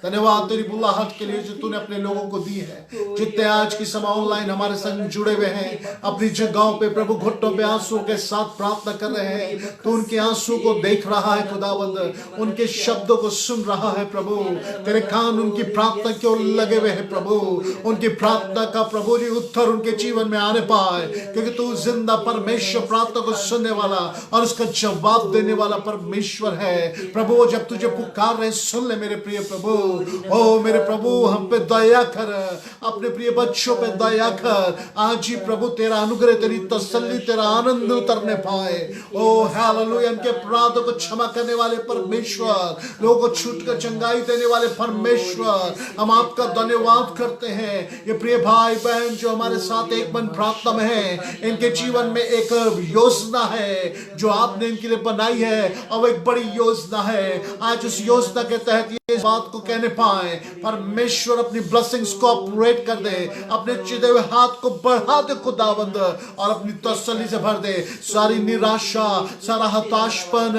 धन्यवाद तेरी बुलाहट के लिए जो तूने अपने लोगों को दी है। जितने आज की समय ऑनलाइन हमारे संग जुड़े हुए हैं, अपनी जगहों पे प्रभु घुटनों पे आंसुओं के साथ प्रार्थना कर रहे हैं, तू उनके आंसू को देख रहा है खुदावंद, उनके शब्दों को सुन रहा है प्रभु। तेरे कान उनकी प्रार्थना की ओर लगे हुए हैं प्रभु। उनकी प्रार्थना का प्रभु जी उत्तर उनके जीवन में आने पाए, क्योंकि तू जिंदा परमेश्वर, प्रार्थना को सुनने वाला और उसका जवाब देने वाला परमेश्वर है प्रभु। जब तुझे पुकार रहे सुन ले मेरे प्रिय प्रभु। ओ मेरे प्रभु, हम पे दया कर, अपने प्रिय बच्चों पे दया कर। आज ही प्रभु तेरा अनुग्रह, तेरी तसल्ली, तेरा आनंद उतरने पाए। ओ हालेलुया। उनके अपराधों को क्षमा करने वाले परमेश्वर, लोगों को छूट कर चंगाई देने वाले परमेश्वर, हम आपका धन्यवाद करते हैं। ये प्रिय भाई बहन जो हमारे साथ एक मन प्रार्थना में है, इनके जीवन में एक योजना है जो आपने इनके लिए बनाई है, और एक बड़ी योजना है। आज उस योजना के तहत ये बात को कहने पाए, परमेश्वर अपनी ब्लेसिंग्स को ऑपरेट कर दे, अपने चिदे हुए हाथ को बढ़ा दे खुदावंद, और अपनी तसल्ली से भर दे। सारी निराशा, सारा हताशपन,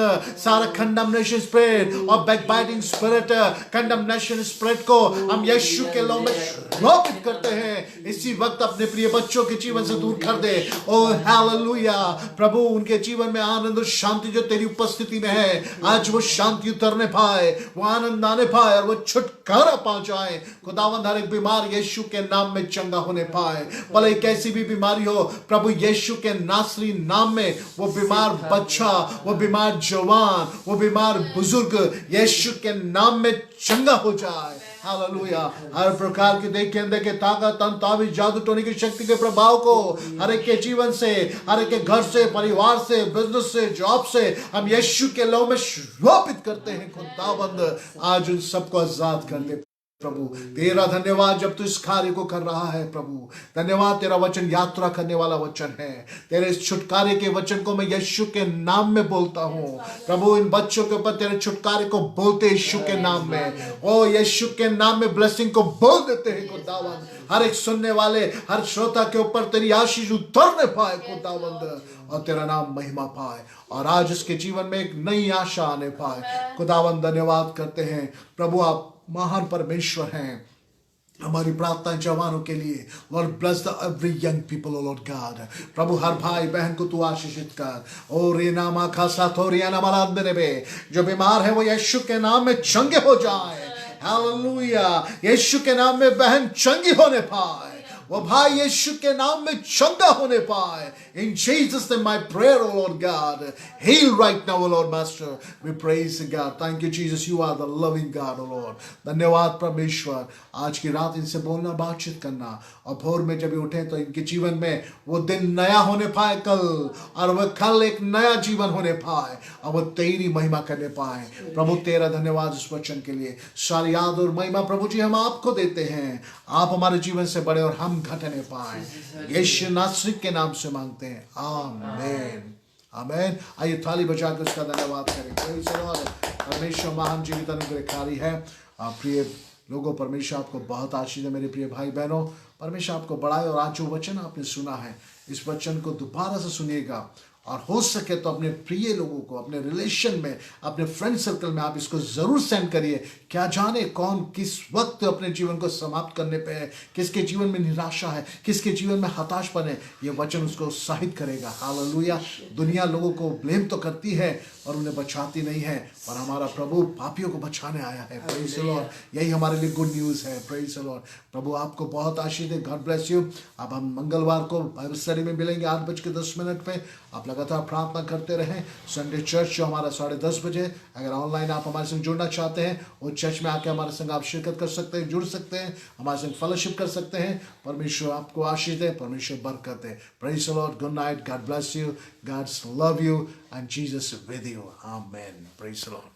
सारा कंडमनेशन स्पिरिट और बैकबाइटिंग स्पिरिट, कंडमनेशन स्पिरिट को हम यीशु के नाम में रोपित करते हैं। इसी वक्त अपने प्रिय बच्चों के जीवन से दूर कर दे। ओ हालेलुया प्रभु, उनके जीवन में आनंद और शांति जो तेरी उपस्थिति में है, आज वो शांति उतरने पाए, वो आनंद आने पाए, और वो छुटकारा पा जाए खुदावंद। हर एक बीमार यीशु के नाम में चंगा होने पाए। भले कैसी भी बीमारी हो प्रभु, यीशु के नासरी नाम में वो बीमार बच्चा, वो बीमार जवान, वो बीमार बुजुर्ग यीशु के नाम में चंगा हो जाए। हालेलुया। हर प्रकार की देख के अंदर के ताकत, ताबीज, जादू टोने की शक्ति के प्रभाव को हर एक के जीवन से, हर एक के घर से, परिवार से, बिजनेस से, जॉब से हम यीशु के नाम में रोपित करते हैं खुदावंद। आज उन सबको आजाद कर दे प्रभु। तेरा धन्यवाद जब तू इस कार्य को कर रहा है प्रभु। धन्यवाद, तेरा वचन यात्रा करने वाला वचन है। तेरे इस छुटकारे के वचन को मैं यीशु के नाम में बोलता हूँ प्रभु। इन बच्चों के ऊपर तेरे छुटकारे को बोलते यीशु के नाम में। ओ यीशु के नाम में ब्लेसिंग को बोल देते हैं खुदावंद। हर एक सुनने वाले, हर श्रोता के ऊपर तेरी आशीष उतरने पाए खुदावंद, और तेरा नाम महिमा पाए, और आज उसके जीवन में एक नई आशा आने पाए खुदावंद। धन्यवाद करते हैं प्रभु, आप महान परमेश्वर हैं। हमारी प्रार्थना जवानों के लिए, Lord bless the every young people o Lord God. प्रभु हर भाई बहन को तू आशीषित कर। ओ रे नामा खासा थोरिया नामालाद मेरे बे, जो बीमार है वो यीशु के नाम में चंगे हो जाए। हालेलुया। यीशु के नाम में बहन चंगी होने पाए, वो भाई यीशु के नाम में चंगा होने पाए। In Jesus name my prayer, O Lord God. Heal right now, O Lord Master. We praise God. Thank you Jesus. You are the loving God, O Lord. धन्यवाद परमेश्वर। आज की रात इनसे बोलना, बातचीत करना, और भोर में जब उठे तो इनके जीवन में वो दिन नया होने पाए कल, और वह कल एक नया जीवन होने पाए, और वो तेरी महिमा करने पाए। प्रभु तेरा धन्यवाद इस वचन के लिए। सारी याद और महिमा प्रभु जी हम आपको देते हैं। आप हमारे जीवन से बड़े और हम घटने पाए। यीशु नासरी के नाम से मांगते हैं, आमीन आमीन। आइए थाली बजाकर उसका धन्यवाद करें। परमेश्वर महान जीवित अनुग्रहकारी है। प्रिय लोगों, परमेश्वर आपको बहुत आशीष है। मेरे प्रिय भाई बहनों, परमेश्वर आपको बढ़ाए। और आज जो वचन आपने सुना है, इस वचन को दोबारा से सुनिएगा और हो सके तो अपने प्रिय लोगों को, अपने रिलेशन में, अपने फ्रेंड सर्कल में आप इसको जरूर सेंड करिए। क्या जाने कौन किस वक्त अपने जीवन को समाप्त करने पे है, किसके जीवन में निराशा है, किसके जीवन में हताशपन है, ये वचन उसको उत्साहित करेगा। हालेलुया। दुनिया लोगों को ब्लेम तो करती है और उन्हें बचाती नहीं है, पर हमारा प्रभु पापियों को बचाने आया है। Praise the Lord. यही हमारे लिए गुड न्यूज है। Praise the Lord. प्रभु आपको बहुत आशीष दे। God bless you. अब हम मंगलवार को बाइबल स्टडी में मिलेंगे 8:10 पे। आप लगातार प्रार्थना करते रहें। संडे चर्च जो हमारा 10:30 बजे, अगर ऑनलाइन आप हमारे संग जुड़ना चाहते हैं, वो चर्च में आके हमारे संग आप शिरकत कर सकते हैं, जुड़ सकते हैं, हमारे संग फेलोशिप कर सकते हैं। परमेश्वर आपको आशीष दे, परमेश्वर बरकत दे। Praise the Lord. Good night. God bless you. God's love you and Jesus with you. Amen. Praise the Lord.